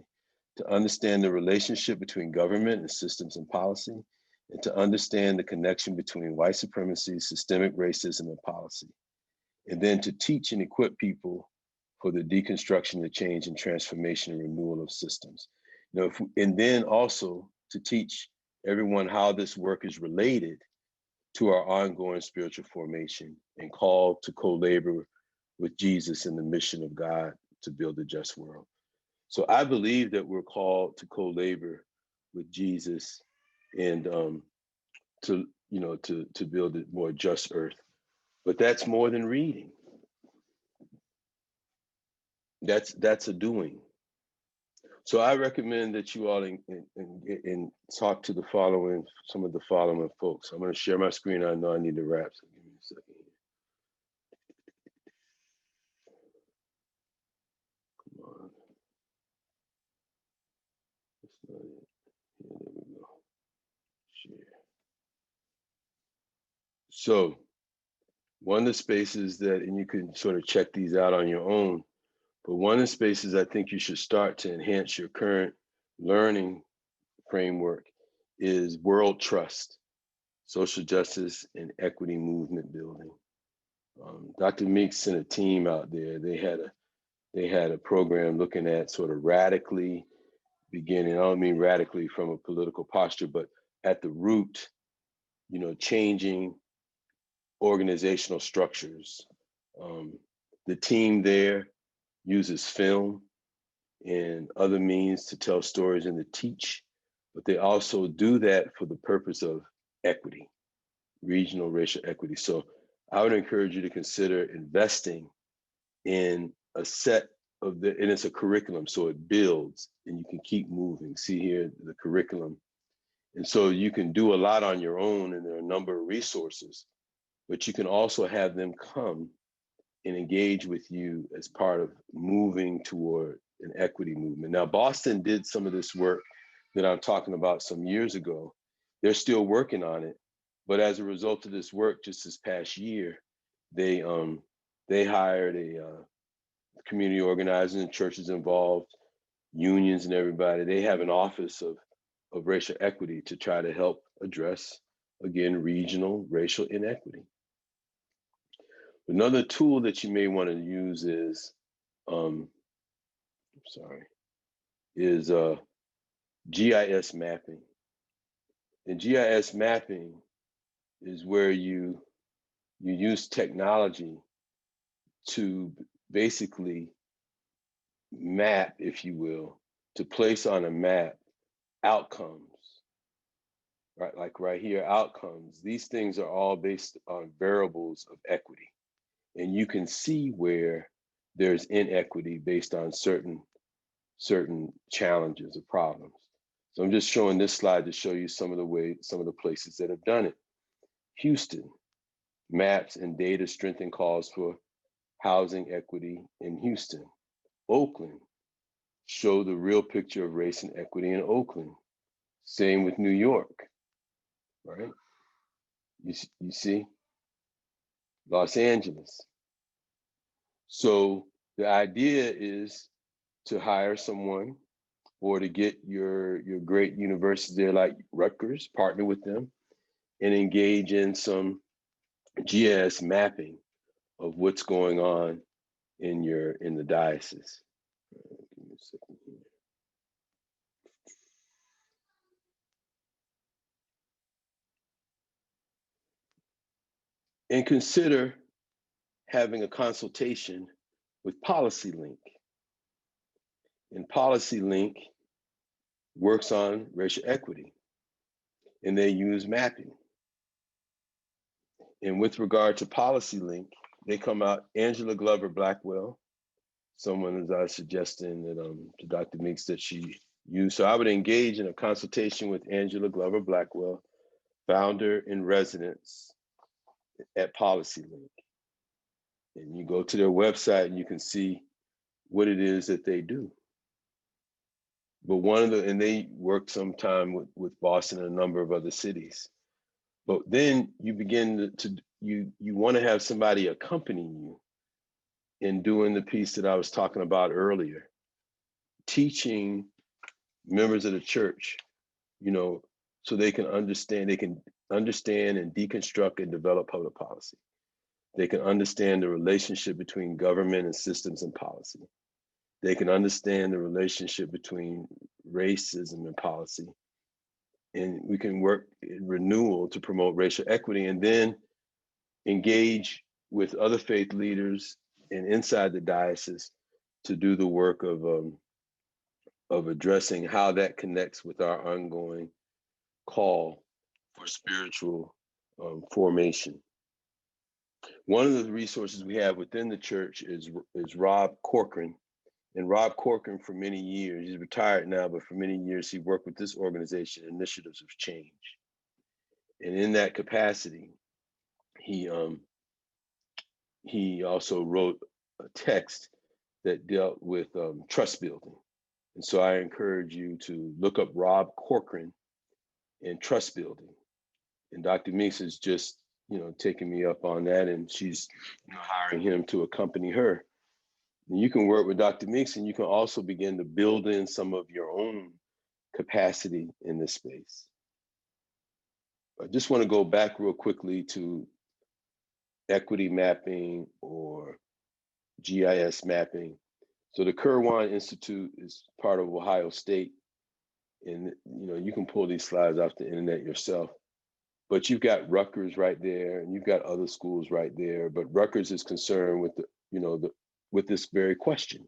To understand the relationship between government and systems and policy. And to understand the connection between white supremacy, systemic racism, and policy. And then to teach and equip people for the deconstruction, the change, and transformation and renewal of systems. You know, and then also to teach everyone how this work is related to our ongoing spiritual formation and call to co-labor with Jesus in the mission of God to build a just world. So I believe that we're called to co-labor with Jesus and to build a more just earth. But that's more than reading. That's a doing. So I recommend that you all and talk to some of the following folks. I'm going to share my screen. I know I need to wrap, so give me a second here. Come on. That's not it. Yeah, there we go. Share. So one of the spaces that, and you can sort of check these out on your own, but one of the spaces I think you should start to enhance your current learning framework is world trust, social justice, and equity movement building. Dr. Meeks sent a team out there. They had a program looking at sort of radically beginning. I don't mean radically from a political posture, but at the root, you know, changing organizational structures. The team there uses film and other means to tell stories and to teach, but they also do that for the purpose of equity, regional racial equity. So I would encourage you to consider investing in a set of and it's a curriculum, so it builds and you can keep moving. See here, the curriculum. And so you can do a lot on your own, and there are a number of resources, but you can also have them come and engage with you as part of moving toward an equity movement. Now, Boston did some of this work that I'm talking about some years ago. They're still working on it, but as a result of this work, just this past year, they hired a community organizers and churches involved, unions and everybody. They have an office of racial equity to try to help address, again, regional racial inequity. Another tool that you may want to use is, GIS mapping. And GIS mapping is where you use technology to basically map, if you will, to place on a map outcomes, right? Like right here, outcomes. These things are all based on variables of equity. And you can see where there's inequity based on certain challenges or problems. So I'm just showing this slide to show you some of the places that have done it. Houston, maps and data strengthen calls for housing equity in Houston. Oakland, show the real picture of race and equity in Oakland. Same with New York, right? You see? Los Angeles. So the idea is to hire someone or to get your great universities there like Rutgers, partner with them and engage in some GIS mapping of what's going on in the diocese. Give me a second here. And consider having a consultation with PolicyLink. And PolicyLink works on racial equity, and they use mapping. And with regard to PolicyLink, they come out, Angela Glover Blackwell, someone is suggesting that to Dr. Meeks that she use. So I would engage in a consultation with Angela Glover Blackwell, founder in residence at PolicyLink. And you go to their website and you can see what it is that they do. But and they work sometime with Boston and a number of other cities. But then you begin you want to have somebody accompany you in doing the piece that I was talking about earlier, teaching members of the church, so they can understand and deconstruct and develop public policy. They can understand the relationship between government and systems and policy. They can understand the relationship between racism and policy. And we can work in renewal to promote racial equity, and then engage with other faith leaders and inside the diocese to do the work of addressing how that connects with our ongoing call for spiritual formation. One of the resources we have within the church is Rob Corcoran. And Rob Corcoran, for many years, he's retired now, but for many years, he worked with this organization, Initiatives of Change. And in that capacity, he also wrote a text that dealt with trust building. And so I encourage you to look up Rob Corcoran and trust building. And Dr. Meeks is just, taking me up on that, and she's hiring him to accompany her. And you can work with Dr. Meeks, and you can also begin to build in some of your own capacity in this space. I just want to go back real quickly to equity mapping or GIS mapping. So the Kirwan Institute is part of Ohio State. And you can pull these slides off the internet yourself. But you've got Rutgers right there, and you've got other schools right there. But Rutgers is concerned with with this very question.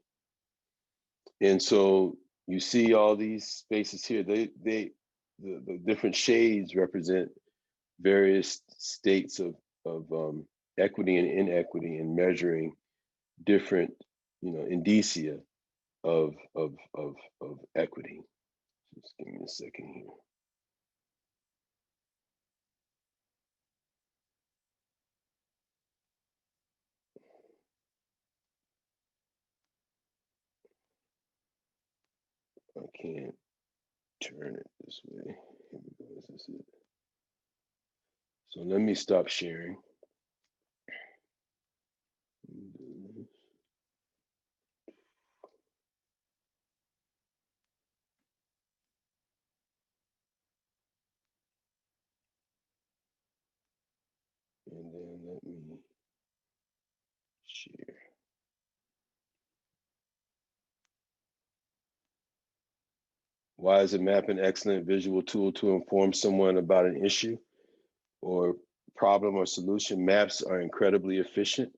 And so you see all these spaces here. The different shades represent various states of equity and inequity, and measuring different indicia of equity. Just give me a second here. I can't turn it this way. Here we go. Is this it? So let me stop sharing. And then let me share. Why is a map an excellent visual tool to inform someone about an issue or problem or solution? Maps are incredibly efficient.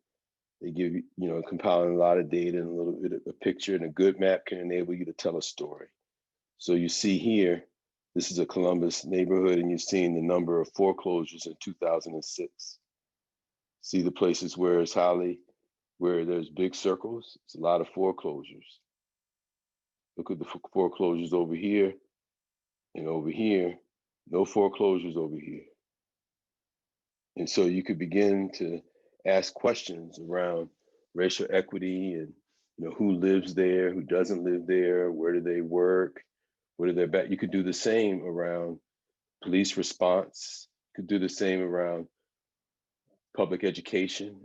They give you, compiling a lot of data and a little bit of a picture, and a good map can enable you to tell a story. So you see here, this is a Columbus neighborhood, and you've seen the number of foreclosures in 2006. See the places where where there's big circles, it's a lot of foreclosures. Look at the foreclosures over here and over here, no foreclosures over here. And so you could begin to ask questions around racial equity and who lives there, who doesn't live there, where do they work, what are their back. You could do the same around police response, you could do the same around public education,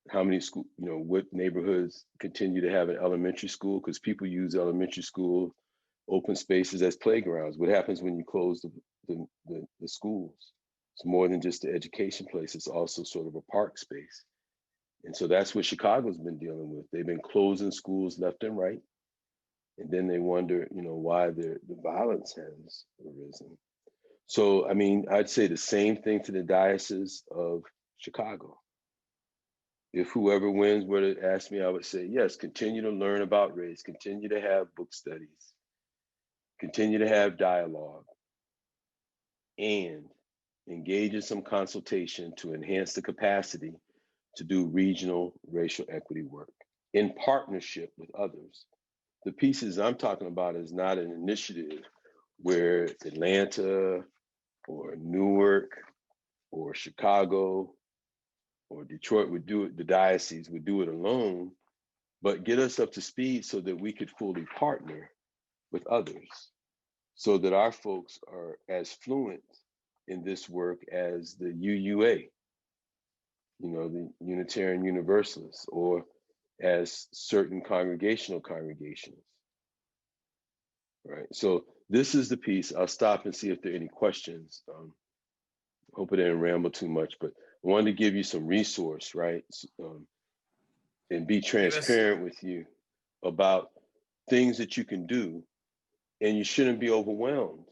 how many school, what neighborhoods continue to have an elementary school, because people use elementary school open spaces as playgrounds. What happens when you close the schools? It's more than just the education place. It's also sort of a park space. And so that's what Chicago's been dealing with. They've been closing schools left and right. And then they wonder, why the violence has arisen. So, I mean, I'd say the same thing to the Diocese of Chicago. If whoever wins were to ask me, I would say, yes, continue to learn about race, continue to have book studies, continue to have dialogue, and engage in some consultation to enhance the capacity to do regional racial equity work in partnership with others. The pieces I'm talking about is not an initiative where Atlanta or Newark or Chicago or Detroit would do it, the diocese would do it alone, but get us up to speed so that we could fully partner with others, so that our folks are as fluent in this work as the UUA, the Unitarian Universalists, or as certain congregations, right? So this is the piece. I'll stop and see if there are any questions. Hope I didn't ramble too much, but I wanted to give you some resource, right? And be transparent with you about things that you can do, and you shouldn't be overwhelmed,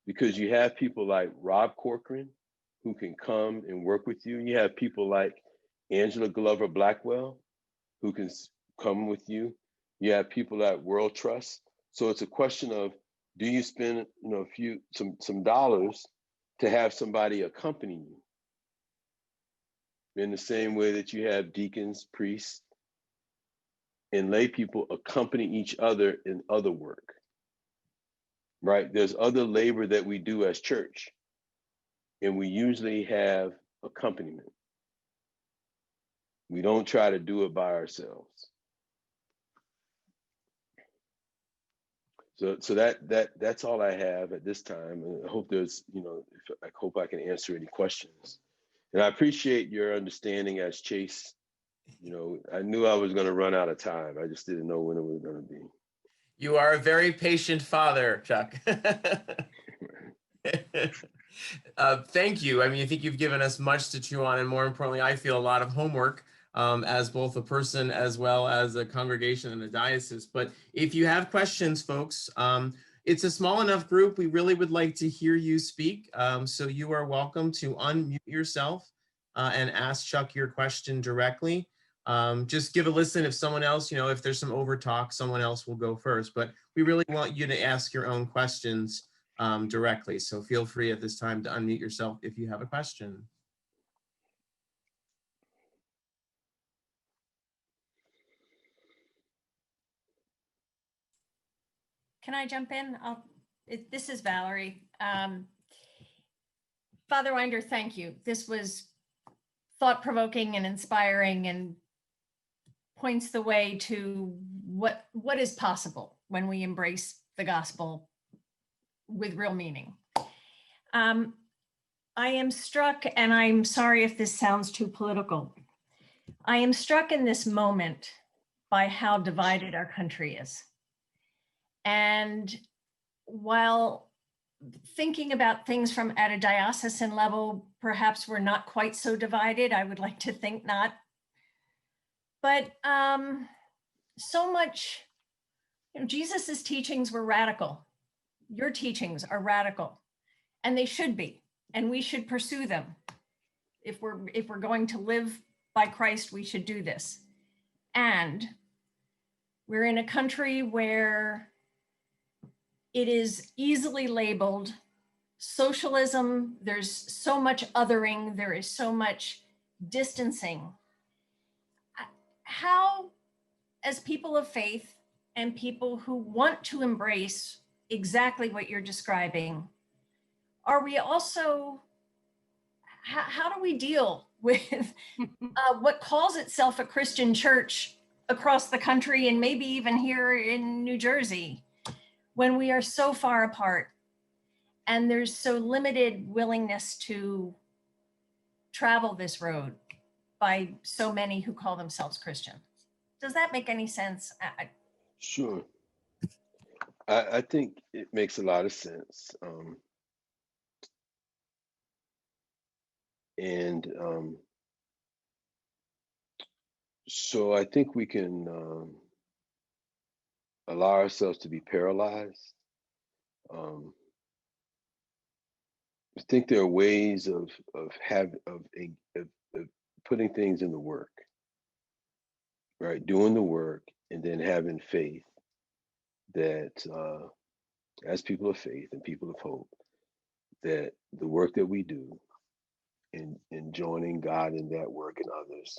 because you have people like Rob Corcoran who can come and work with you. You have people like Angela Glover Blackwell who can come with you. You have people at World Trust. So it's a question of, do you spend some dollars to have somebody accompany you? In the same way that you have deacons, priests, and lay people accompany each other in other work, right? There's other labor that we do as church, and we usually have accompaniment. We don't try to do it by ourselves. So that's all I have at this time. And I hope I hope I can answer any questions. And I appreciate your understanding as Chase. I knew I was going to run out of time. I just didn't know when it was going to be. You are a very patient father, Chuck. Thank you. I mean, I think you've given us much to chew on, and more importantly, I feel a lot of homework as both a person as well as a congregation and a diocese. But if you have questions, folks, it's a small enough group. We really would like to hear you speak. So you are welcome to unmute yourself and ask Chuck your question directly. Just give a listen if someone else, if there's some over talk, someone else will go first. But we really want you to ask your own questions directly. So feel free at this time to unmute yourself if you have a question. Can I jump in? This is Valerie. Father Wynder, thank you. This was thought-provoking and inspiring, and points the way to what is possible when we embrace the gospel with real meaning. I am struck, and I'm sorry if this sounds too political, I am struck in this moment by how divided our country is. And while thinking about things from at a diocesan level, perhaps we're not quite so divided. I would like to think not. But so much, Jesus's teachings were radical. Your teachings are radical, and they should be, and we should pursue them. If we're going to live by Christ, we should do this. And we're in a country where it is easily labeled socialism. There's so much othering. There is so much distancing. How, as people of faith and people who want to embrace exactly what you're describing, are we also, how do we deal with what calls itself a Christian church across the country and maybe even here in New Jersey, when we are so far apart and there's so limited willingness to travel this road by so many who call themselves Christians? Does that make any sense? Sure. I think it makes a lot of sense. And so I think we can allow ourselves to be paralyzed. I think there are ways of putting things in the work, right? Doing the work and then having faith that as people of faith and people of hope, that the work that we do and joining God in that work and others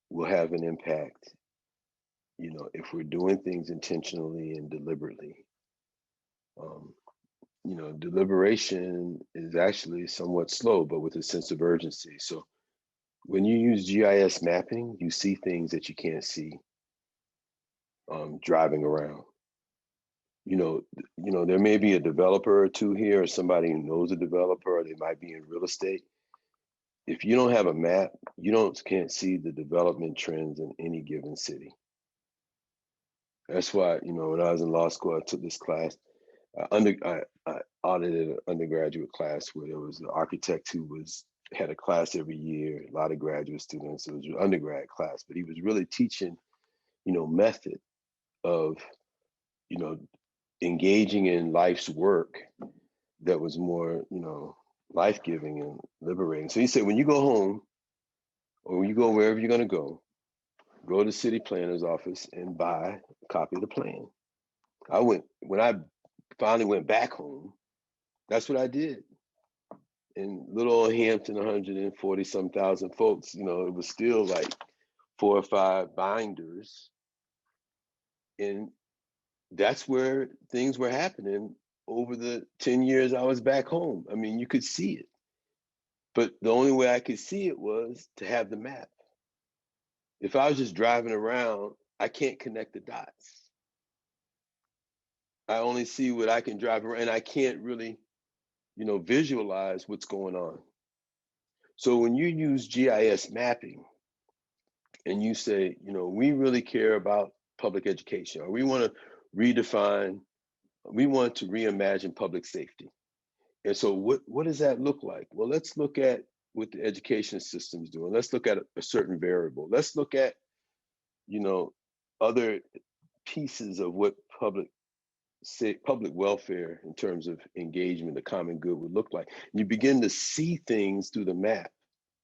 will have an impact, you know, if we're doing things intentionally and deliberately. You know, deliberation is actually somewhat slow, but with a sense of urgency. So when you use GIS mapping, you see things that you can't see driving around. You know, there may be a developer or two here, or somebody who knows a developer, or they might be in real estate. If you don't have a map, you can't see the development trends in any given city. That's why, you know, when I was in law school, I took this class. I audited an undergraduate class where there was an architect who had a class every year, a lot of graduate students. It was an undergrad class, but he was really teaching, you know, method of, you know, engaging in life's work that was more, you know, life-giving and liberating. So he said, when you go home or when you go wherever you're going to go to the city planner's office and buy a copy of the plan. When I finally went back home, that's what I did. In little old Hampton, 140 some thousand folks, you know, it was still like 4 or 5 binders. And that's where things were happening over the 10 years I was back home. I mean, you could see it. But the only way I could see it was to have the map. If I was just driving around, I can't connect the dots. I only see what I can drive around, and I can't really, you know, visualize what's going on. So when you use GIS mapping and you say, you know, we really care about public education, or we want to reimagine public safety. And so what does that look like? Well, let's look at what the education system is doing. Let's look at a certain variable. Let's look at, you know, other pieces of what public welfare in terms of engagement, the common good would look like. You begin to see things through the map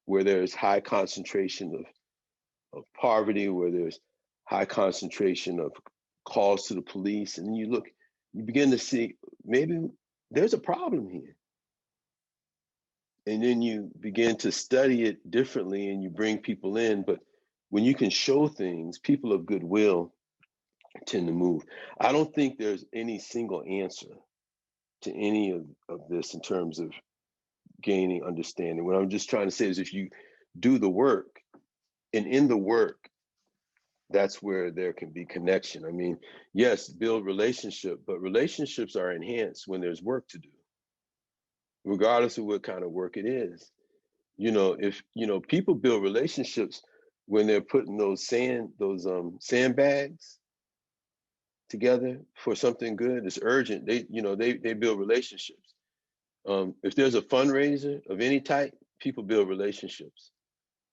where there's high concentration of poverty, where there's high concentration of calls to the police. And you begin to see maybe there's a problem here. And then you begin to study it differently and you bring people in. But when you can show things, people of goodwill tend to move. I don't think there's any single answer to any of this in terms of gaining understanding. What I'm just trying to say is if you do the work, and in the work, that's where there can be connection. I mean, yes, build relationship, but relationships are enhanced when there's work to do, regardless of what kind of work it is. You know, if, you know, people build relationships when they're putting those sandbags together for something good, it's urgent. They build relationships. If there's a fundraiser of any type, people build relationships.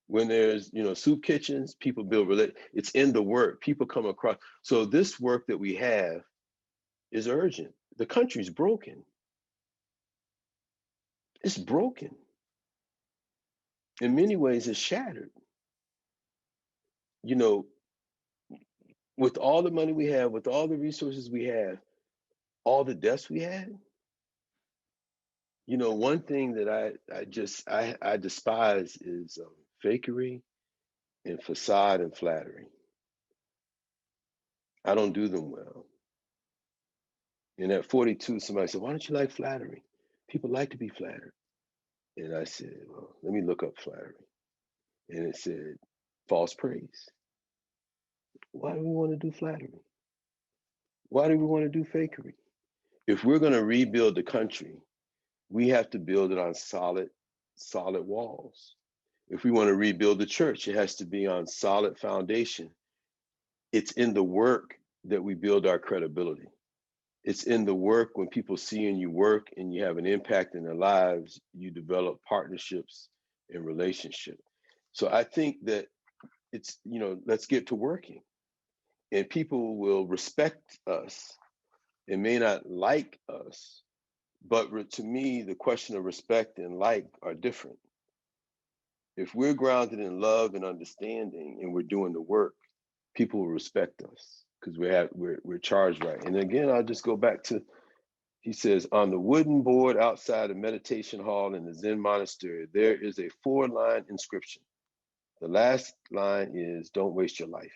When there's, you know, soup kitchens, people build it's in the work. People come across. So this work that we have is urgent. The country's broken. It's broken. In many ways, it's shattered. You know, with all the money we have, with all the resources we have, all the deaths we had, you know, one thing that I despise is fakery and facade and flattery. I don't do them well. And at 42, somebody said, why don't you like flattery? People like to be flattered. And I said, well, let me look up flattery. And it said, false praise. Why do we want to do flattery? Why do we want to do fakery? If we're going to rebuild the country, we have to build it on solid walls. If we want to rebuild the church, it has to be on solid foundation. It's in the work that we build our credibility. It's in the work when people see you work and you have an impact in their lives, you develop partnerships in relationship. So I think that it's, let's get to working, and people will respect us and may not like us, but to me, the question of respect and like are different. If we're grounded in love and understanding and we're doing the work, people will respect us because we're charged right. And again, I'll just go back to, he says, on the wooden board outside the meditation hall in the Zen monastery, there is a 4-line inscription. The last line is, don't waste your life.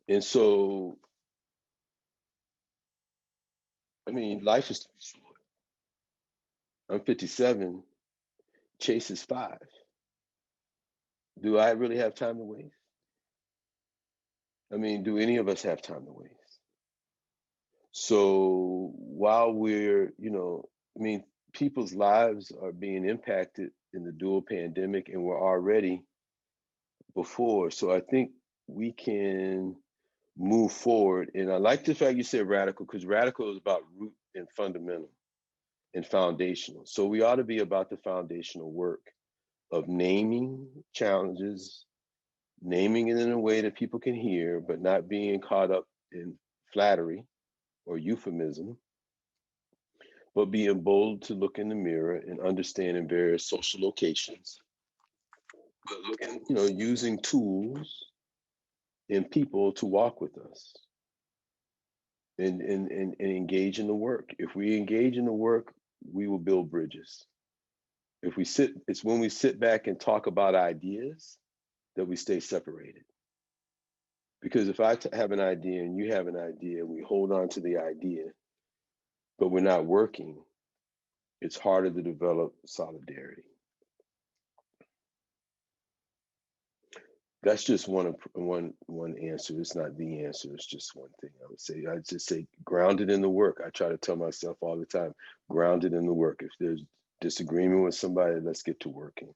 And so, I mean, life is too short. I'm 57, Chase is 5. Do I really have time to waste? I mean, do any of us have time to waste? So while we're, people's lives are being impacted in the dual pandemic, and we're already before. So I think we can move forward. And I like the fact you said radical, because radical is about root and fundamental and foundational. So we ought to be about the foundational work of naming challenges, naming it in a way that people can hear, but not being caught up in flattery or euphemism, but being bold to look in the mirror and understand in various social locations, but looking, using tools and people to walk with us and engage in the work. If we engage in the work, we will build bridges. It's when we sit back and talk about ideas that we stay separated. Because if I have an idea and you have an idea, we hold on to the idea, but we're not working, it's harder to develop solidarity. That's just one answer. It's not the answer. It's just one thing I would say. I'd just say grounded in the work. I try to tell myself all the time, grounded in the work. If there's disagreement with somebody, let's get to working.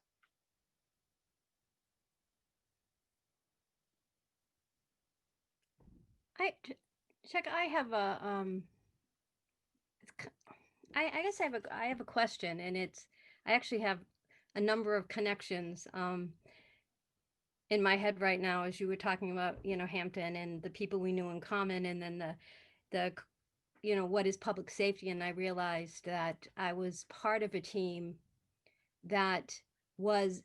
Chuck, I have a I guess I have a question, and I actually have a number of connections in my head right now as you were talking about, Hampton and the people we knew in common, and then the what is public safety. And I realized that I was part of a team that was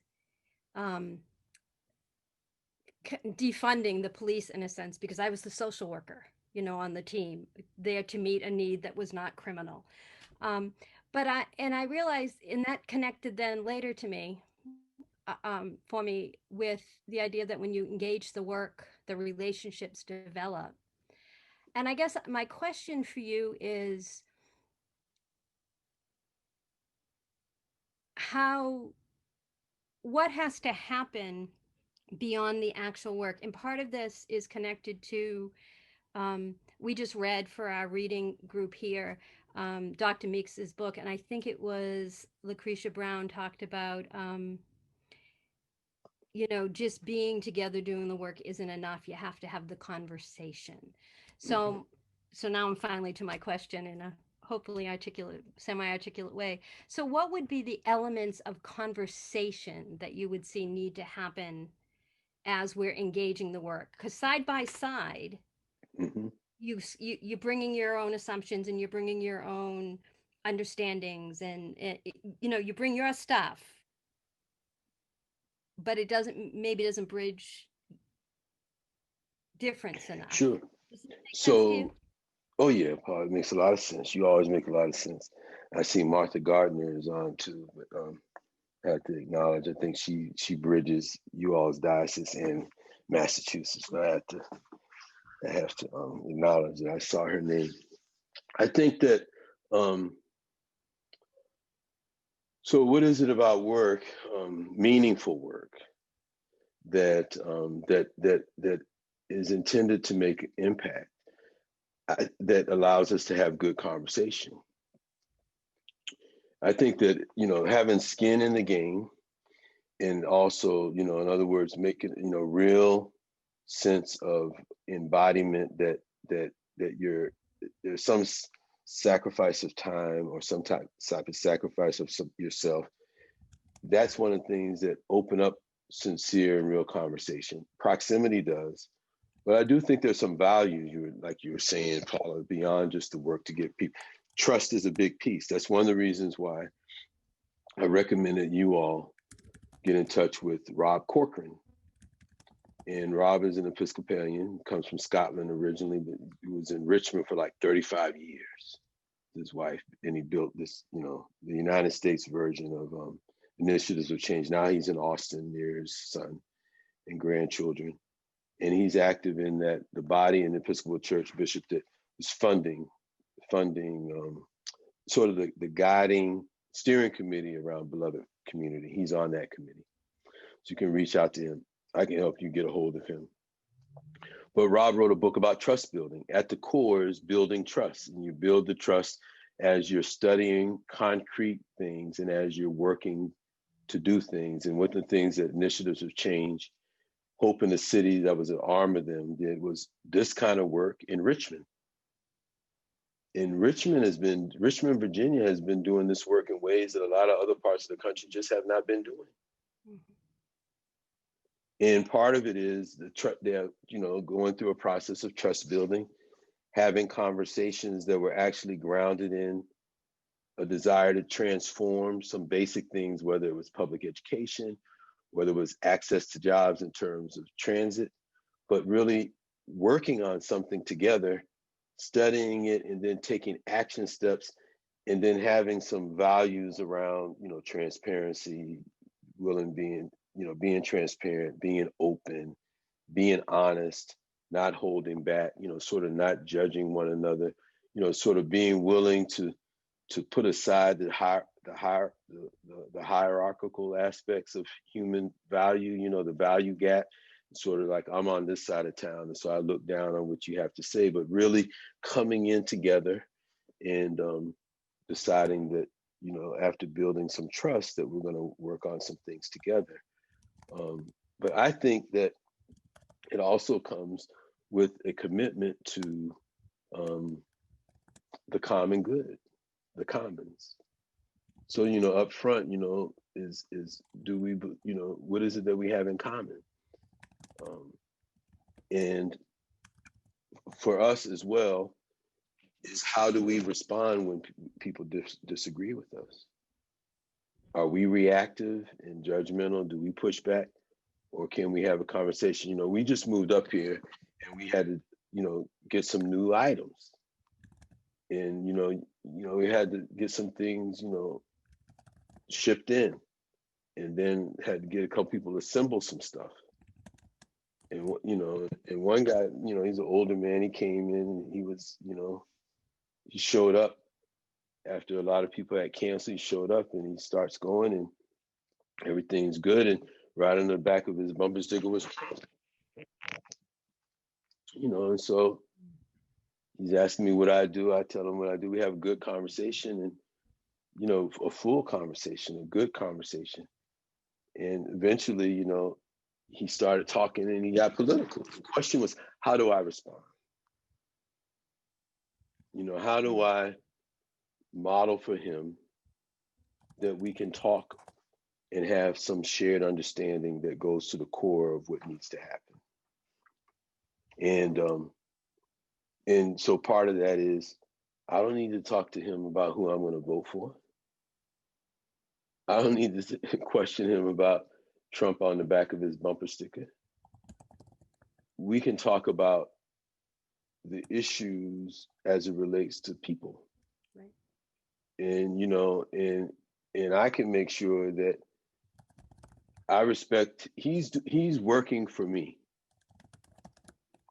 defunding the police in a sense, because I was the social worker, on the team, there to meet a need that was not criminal. But I realized, and that connected then later to me, for me, with the idea that when you engage the work, the relationships develop. And I guess my question for you is, what has to happen beyond the actual work? And part of this is connected to, we just read for our reading group here, Dr. Meeks's book, and I think it was Lucretia Brown talked about, just being together doing the work isn't enough. You have to have the conversation. So now I'm finally to my question in a hopefully semi-articulate way. So what would be the elements of conversation that you would see need to happen as we're engaging the work? Because side by side, you're bringing your own assumptions and you're bringing your own understandings, and you bring your stuff, but it doesn't bridge difference enough. Sure. Does it make sense to So, you? oh yeah, Paul, it makes a lot of sense. You always make a lot of sense. I see Martha Gardner is on too, but I have to acknowledge, I think she bridges you all's diocese in Massachusetts. So I have to acknowledge that I saw her name. I think that, so what is it about work, meaningful work, that is intended to make impact, that allows us to have good conversation? I think that, having skin in the game, and also, in other words, making, real sense of embodiment, that there's sacrifice of time or some type of sacrifice of yourself, that's one of the things that open up sincere and real conversation. Proximity does. But I do think there's some values, like you were saying, Paula, beyond just the work to get people. Trust is a big piece. That's one of the reasons why I recommend that you all get in touch with Rob Corcoran. And Rob is an Episcopalian, comes from Scotland originally, but he was in Richmond for like 35 years, his wife, and he built this, the United States version of Initiatives of Change. Now he's in Austin near his son and grandchildren. And he's active in that, the body in the Episcopal Church bishop that was funding sort of the guiding steering committee around Beloved Community. He's on that committee. So you can reach out to him. I can help you get a hold of him. But Rob wrote a book about trust building. At the core is building trust. And you build the trust as you're studying concrete things and as you're working to do things. And one of the things that Initiatives of Change, Hope in the City, that was an arm of them, did was this kind of work in Richmond. And Richmond, Virginia has been doing this work in ways that a lot of other parts of the country just have not been doing. Mm-hmm. And part of it is they're, going through a process of trust building, having conversations that were actually grounded in a desire to transform some basic things, whether it was public education, whether it was access to jobs in terms of transit, but really working on something together, studying it, and then taking action steps, and then having some values around, transparency, being transparent, being open, being honest, not holding back, sort of not judging one another, sort of being willing to put aside the hierarchical aspects of human value, the value gap, sort of like I'm on this side of town, and so I look down on what you have to say, but really coming in together and deciding that, after building some trust, that we're going to work on some things together. But I think that it also comes with a commitment to the common good, the commons. So, up front, is do we, what is it that we have in common? And for us as well, is how do we respond when people disagree with us? Are we reactive and judgmental? Do we push back? Or can we have a conversation? We just moved up here and we had to, get some new items. And, we had to get some things, shipped in, and then had to get a couple people to assemble some stuff. And, and one guy, he's an older man, he came in, he was, he showed up after a lot of people had canceled. He showed up and he starts going and everything's good. And right on the back of his bumper sticker was, and so he's asking me what I do. I tell him what I do. We have a good conversation and, a full conversation, a good conversation. And eventually, he started talking and he got political. The question was, how do I respond? How do I model for him that we can talk and have some shared understanding that goes to the core of what needs to happen? And so part of that is, I don't need to talk to him about who I'm going to vote for. I don't need to question him about Trump on the back of his bumper sticker. We can talk about the issues as it relates to people. Right. And, and I can make sure that I respect, he's working for me,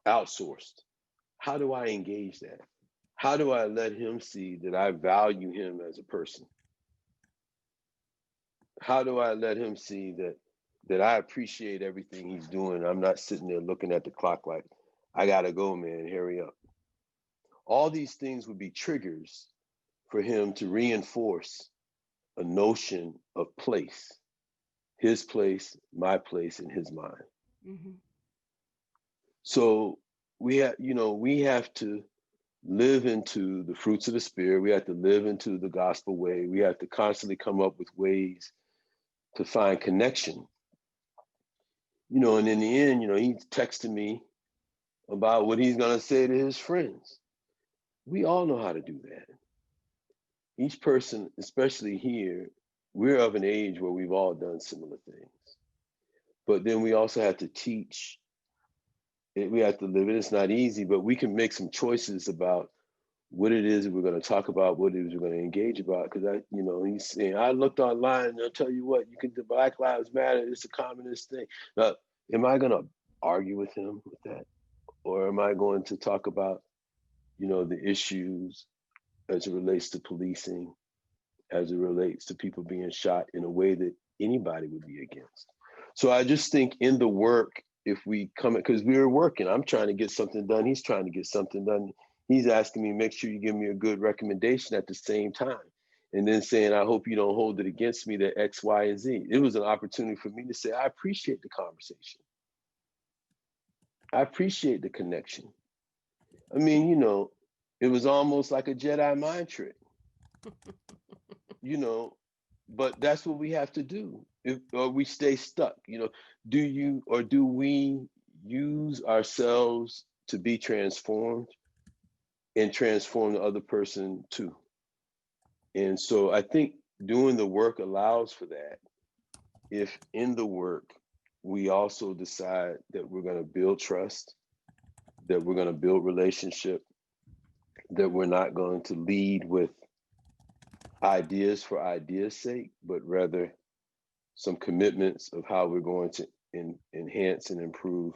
outsourced. How do I engage that? How do I let him see that I value him as a person? How do I let him see that I appreciate everything he's doing? I'm not sitting there looking at the clock like, I gotta go, man, hurry up. All these things would be triggers for him to reinforce a notion of place, his place, my place in his mind. Mm-hmm. So we have to live into the fruits of the Spirit. We have to live into the gospel way. We have to constantly come up with ways to find connection. You know, and in the end, you know, he's texting me about what he's going to say to his friends. We all know how to do that. Each person, especially here, we're of an age where we've all done similar things. But then we also have to teach. We have to live it. It's not easy, but we can make some choices about what it is that we're going to talk about, what it is we're going to engage about. Because you know, he's saying, I looked online and I'll tell you what, you can do Black Lives Matter. It's a communist thing. Now, am I going to argue with him with that? Or am I going to talk about, you know, the issues as it relates to policing, as it relates to people being shot in a way that anybody would be against? So I just think in the work, if we come, because we were working, I'm trying to get something done. He's trying to get something done. He's asking me, make sure you give me a good recommendation at the same time. And then saying, I hope you don't hold it against me that X, Y, and Z. It was an opportunity for me to say, I appreciate the conversation. I appreciate the connection. I mean, you know, it was almost like a Jedi mind trick, you know, but that's what we have to do. Or we stay stuck, you know. Do we use ourselves to be transformed and transform the other person too? And so I think doing the work allows for that. If in the work, we also decide that we're going to build trust, that we're going to build relationship, that we're not going to lead with ideas for ideas' sake, but rather some commitments of how we're going to enhance and improve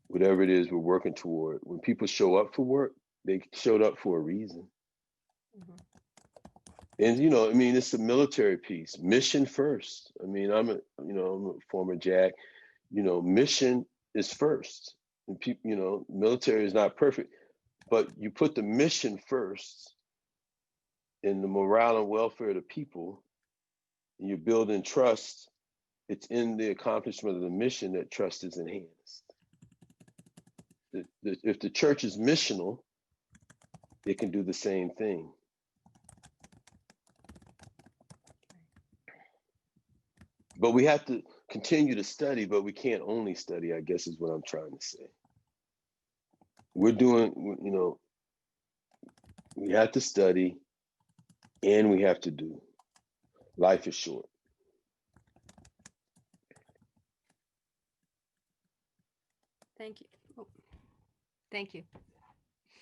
whatever it is we're working toward. When people show up for work, they showed up for a reason. Mm-hmm. And, you know, I mean, it's a military piece, mission first. I mean, I'm a former JAG, you know, mission is first. And people, you know, military is not perfect, but you put the mission first in the morale and welfare of the people, and you're building trust. It's in the accomplishment of the mission that trust is enhanced. If the church is missional, it can do the same thing. But we have to continue to study, but we can't only study, I guess is what I'm trying to say. We're doing, you know, we have to study and we have to do. Life is short. Thank you. Oh, thank you.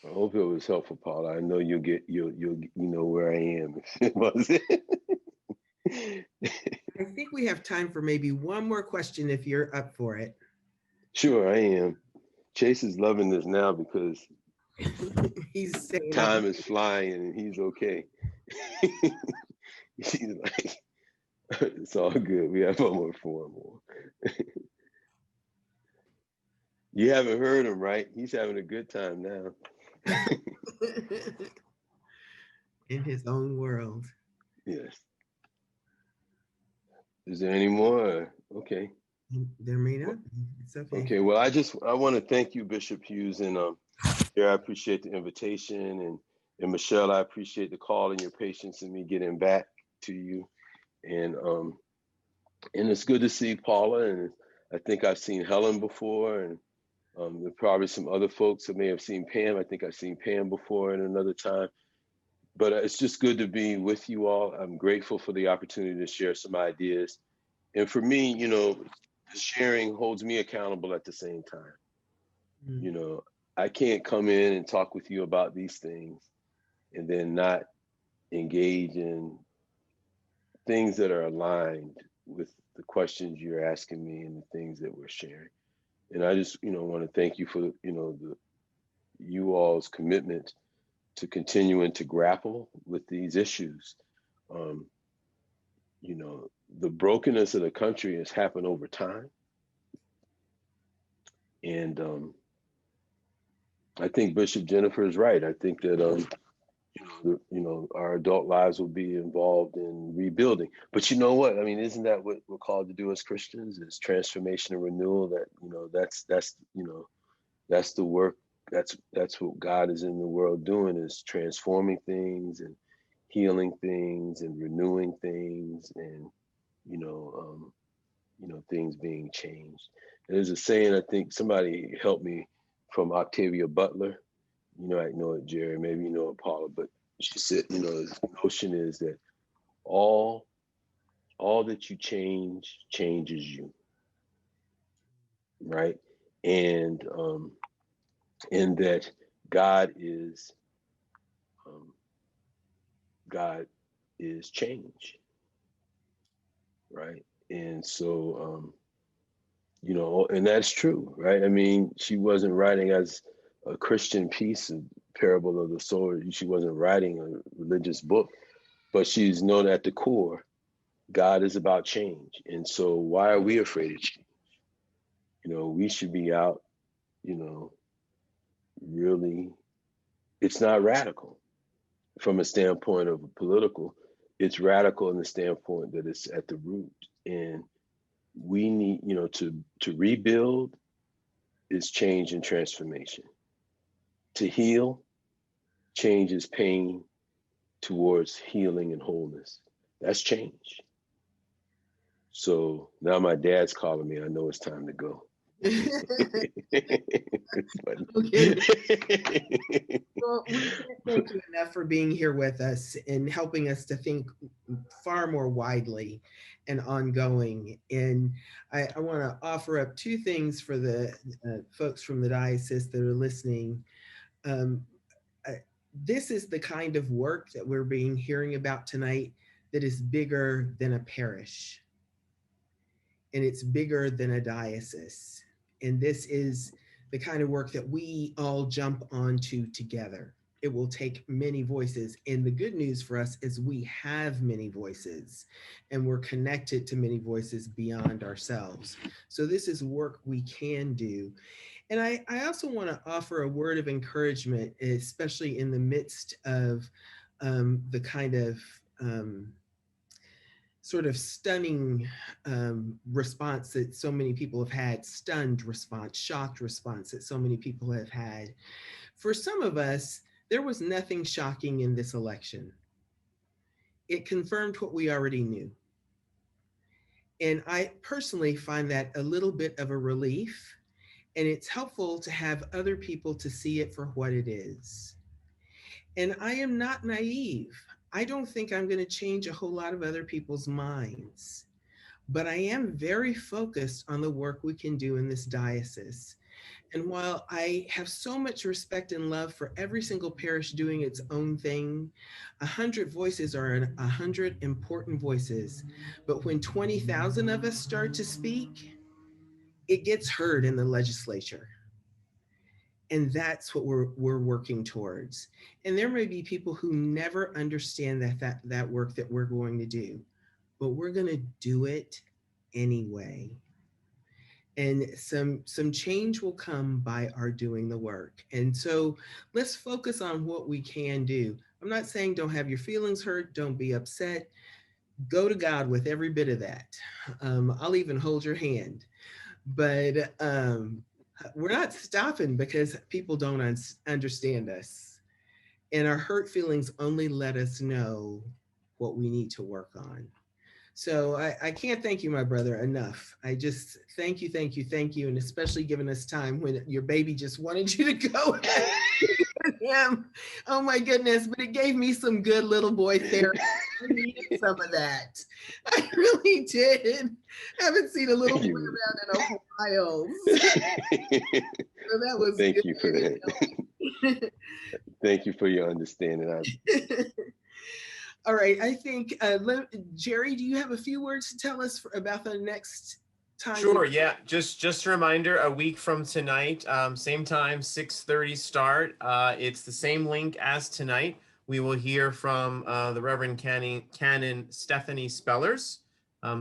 I hope it was helpful, Paula. I know you'll know where I am if it wasn't. I think we have time for maybe one more question if you're up for it. Sure, I am. Chase is loving this now because he's saying time is flying and he's okay. He's like, it's all good. We have almost 4 more. You haven't heard him, right? He's having a good time now. In his own world. Yes. Is there any more? Okay. There may not be. It's okay. Okay. Well, I want to thank you, Bishop Hughes, and I appreciate the invitation, and Michelle, I appreciate the call and your patience in me getting back to you, and it's good to see Paula, and I think I've seen Helen before, and there are probably some other folks that may have seen Pam. I think I've seen Pam before in another time. But it's just good to be with you all. I'm grateful for the opportunity to share some ideas. And for me, you know, sharing holds me accountable at the same time. Mm-hmm. You know, I can't come in and talk with you about these things and then not engage in things that are aligned with the questions you're asking me and the things that we're sharing. And I just, you know, want to thank you for, you know, you all's commitment to continuing to grapple with these issues. You know, the brokenness of the country has happened over time. And I think Bishop Jennifer is right. I think that, you know, our adult lives will be involved in rebuilding. But you know what? I mean, isn't that what we're called to do as Christians? Is transformation and renewal? That, you know, that's the work that's what God is in the world doing, is transforming things and healing things and renewing things, and things being changed. And there's a saying, I think somebody helped me, from Octavia Butler. I know it, Jerry, maybe you know it, Paula, but she said, the notion is that all that you change changes you, right? And that God is change, right? And so and that's true, right? I mean, she wasn't writing as a Christian piece, a parable of the sower. She wasn't writing a religious book, but she's known at the core, God is about change. And so why are we afraid of change? We should be out, really, it's not radical from a standpoint of political, it's radical in the standpoint that it's at the root. And we need, to rebuild is change and transformation. To heal, change is pain towards healing and wholeness. That's change. So now my dad's calling me. I know it's time to go. Okay. Well, we can't thank you enough for being here with us and helping us to think far more widely and ongoing. And I want to offer up two things for the folks from the diocese that are listening. This is the kind of work that we're hearing about tonight that is bigger than a parish. And it's bigger than a diocese. And this is the kind of work that we all jump onto together. It will take many voices. And the good news for us is we have many voices, and we're connected to many voices beyond ourselves. So this is work we can do. And I also want to offer a word of encouragement, especially in the midst of the kind of sort of stunning response that so many people have had, stunned response, shocked response that so many people have had. For some of us, there was nothing shocking in this election. It confirmed what we already knew. And I personally find that a little bit of a relief, and it's helpful to have other people to see it for what it is. And I am not naive. I don't think I'm going to change a whole lot of other people's minds, but I am very focused on the work we can do in this diocese. And while I have so much respect and love for every single parish doing its own thing, 100 voices are 100 important voices. But when 20,000 of us start to speak, it gets heard in the legislature. And that's what we're working towards. And there may be people who never understand that work that we're going to do, but we're going to do it anyway. And some change will come by our doing the work. And so let's focus on what we can do. I'm not saying don't have your feelings hurt, don't be upset. Go to God with every bit of that. I'll even hold your hand. But we're not stopping because people don't understand us. And our hurt feelings only let us know what we need to work on. So I can't thank you, my brother, enough. I just thank you. And especially giving us time when your baby just wanted you to go with him. Oh my goodness, but it gave me some good little boy therapy. I needed some of that. I really did. Haven't seen a little boy around in a while. So that was Thank good. you for that. Thank you for your understanding. All right, I think, Jerry, do you have a few words to tell us about the next time? Sure, yeah, just a reminder, a week from tonight, same time, 6:30 start. It's the same link as tonight. We will hear from the Reverend Canon Stephanie Spellers.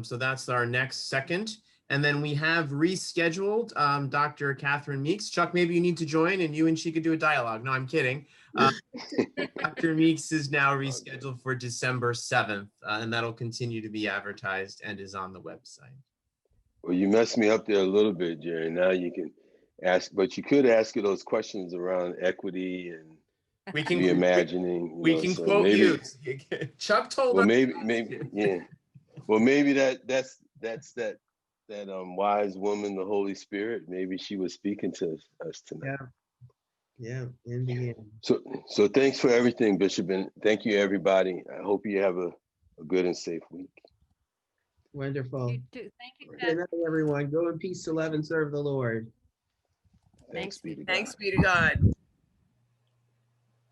So that's our next second. And then we have rescheduled Dr. Catherine Meeks. Chuck, maybe you need to join and you and she could do a dialogue. No, I'm kidding. Dr. Meeks is now rescheduled for December 7th, and that'll continue to be advertised and is on the website. Well, you messed me up there a little bit, Jerry. Now you can ask, but you could ask her those questions around equity and We can reimagining. we can so quote maybe, you. Chuck told well, us. maybe, yeah. Well, maybe that's that wise woman, the Holy Spirit. Maybe she was speaking to us tonight. Yeah, in the end. So thanks for everything, Bishop, and thank you, everybody. I hope you have a good and safe week. Wonderful. You too. Thank you, Good Ted. night, everyone. Go in peace to love and serve the Lord. Thanks be to God. Thanks be to God.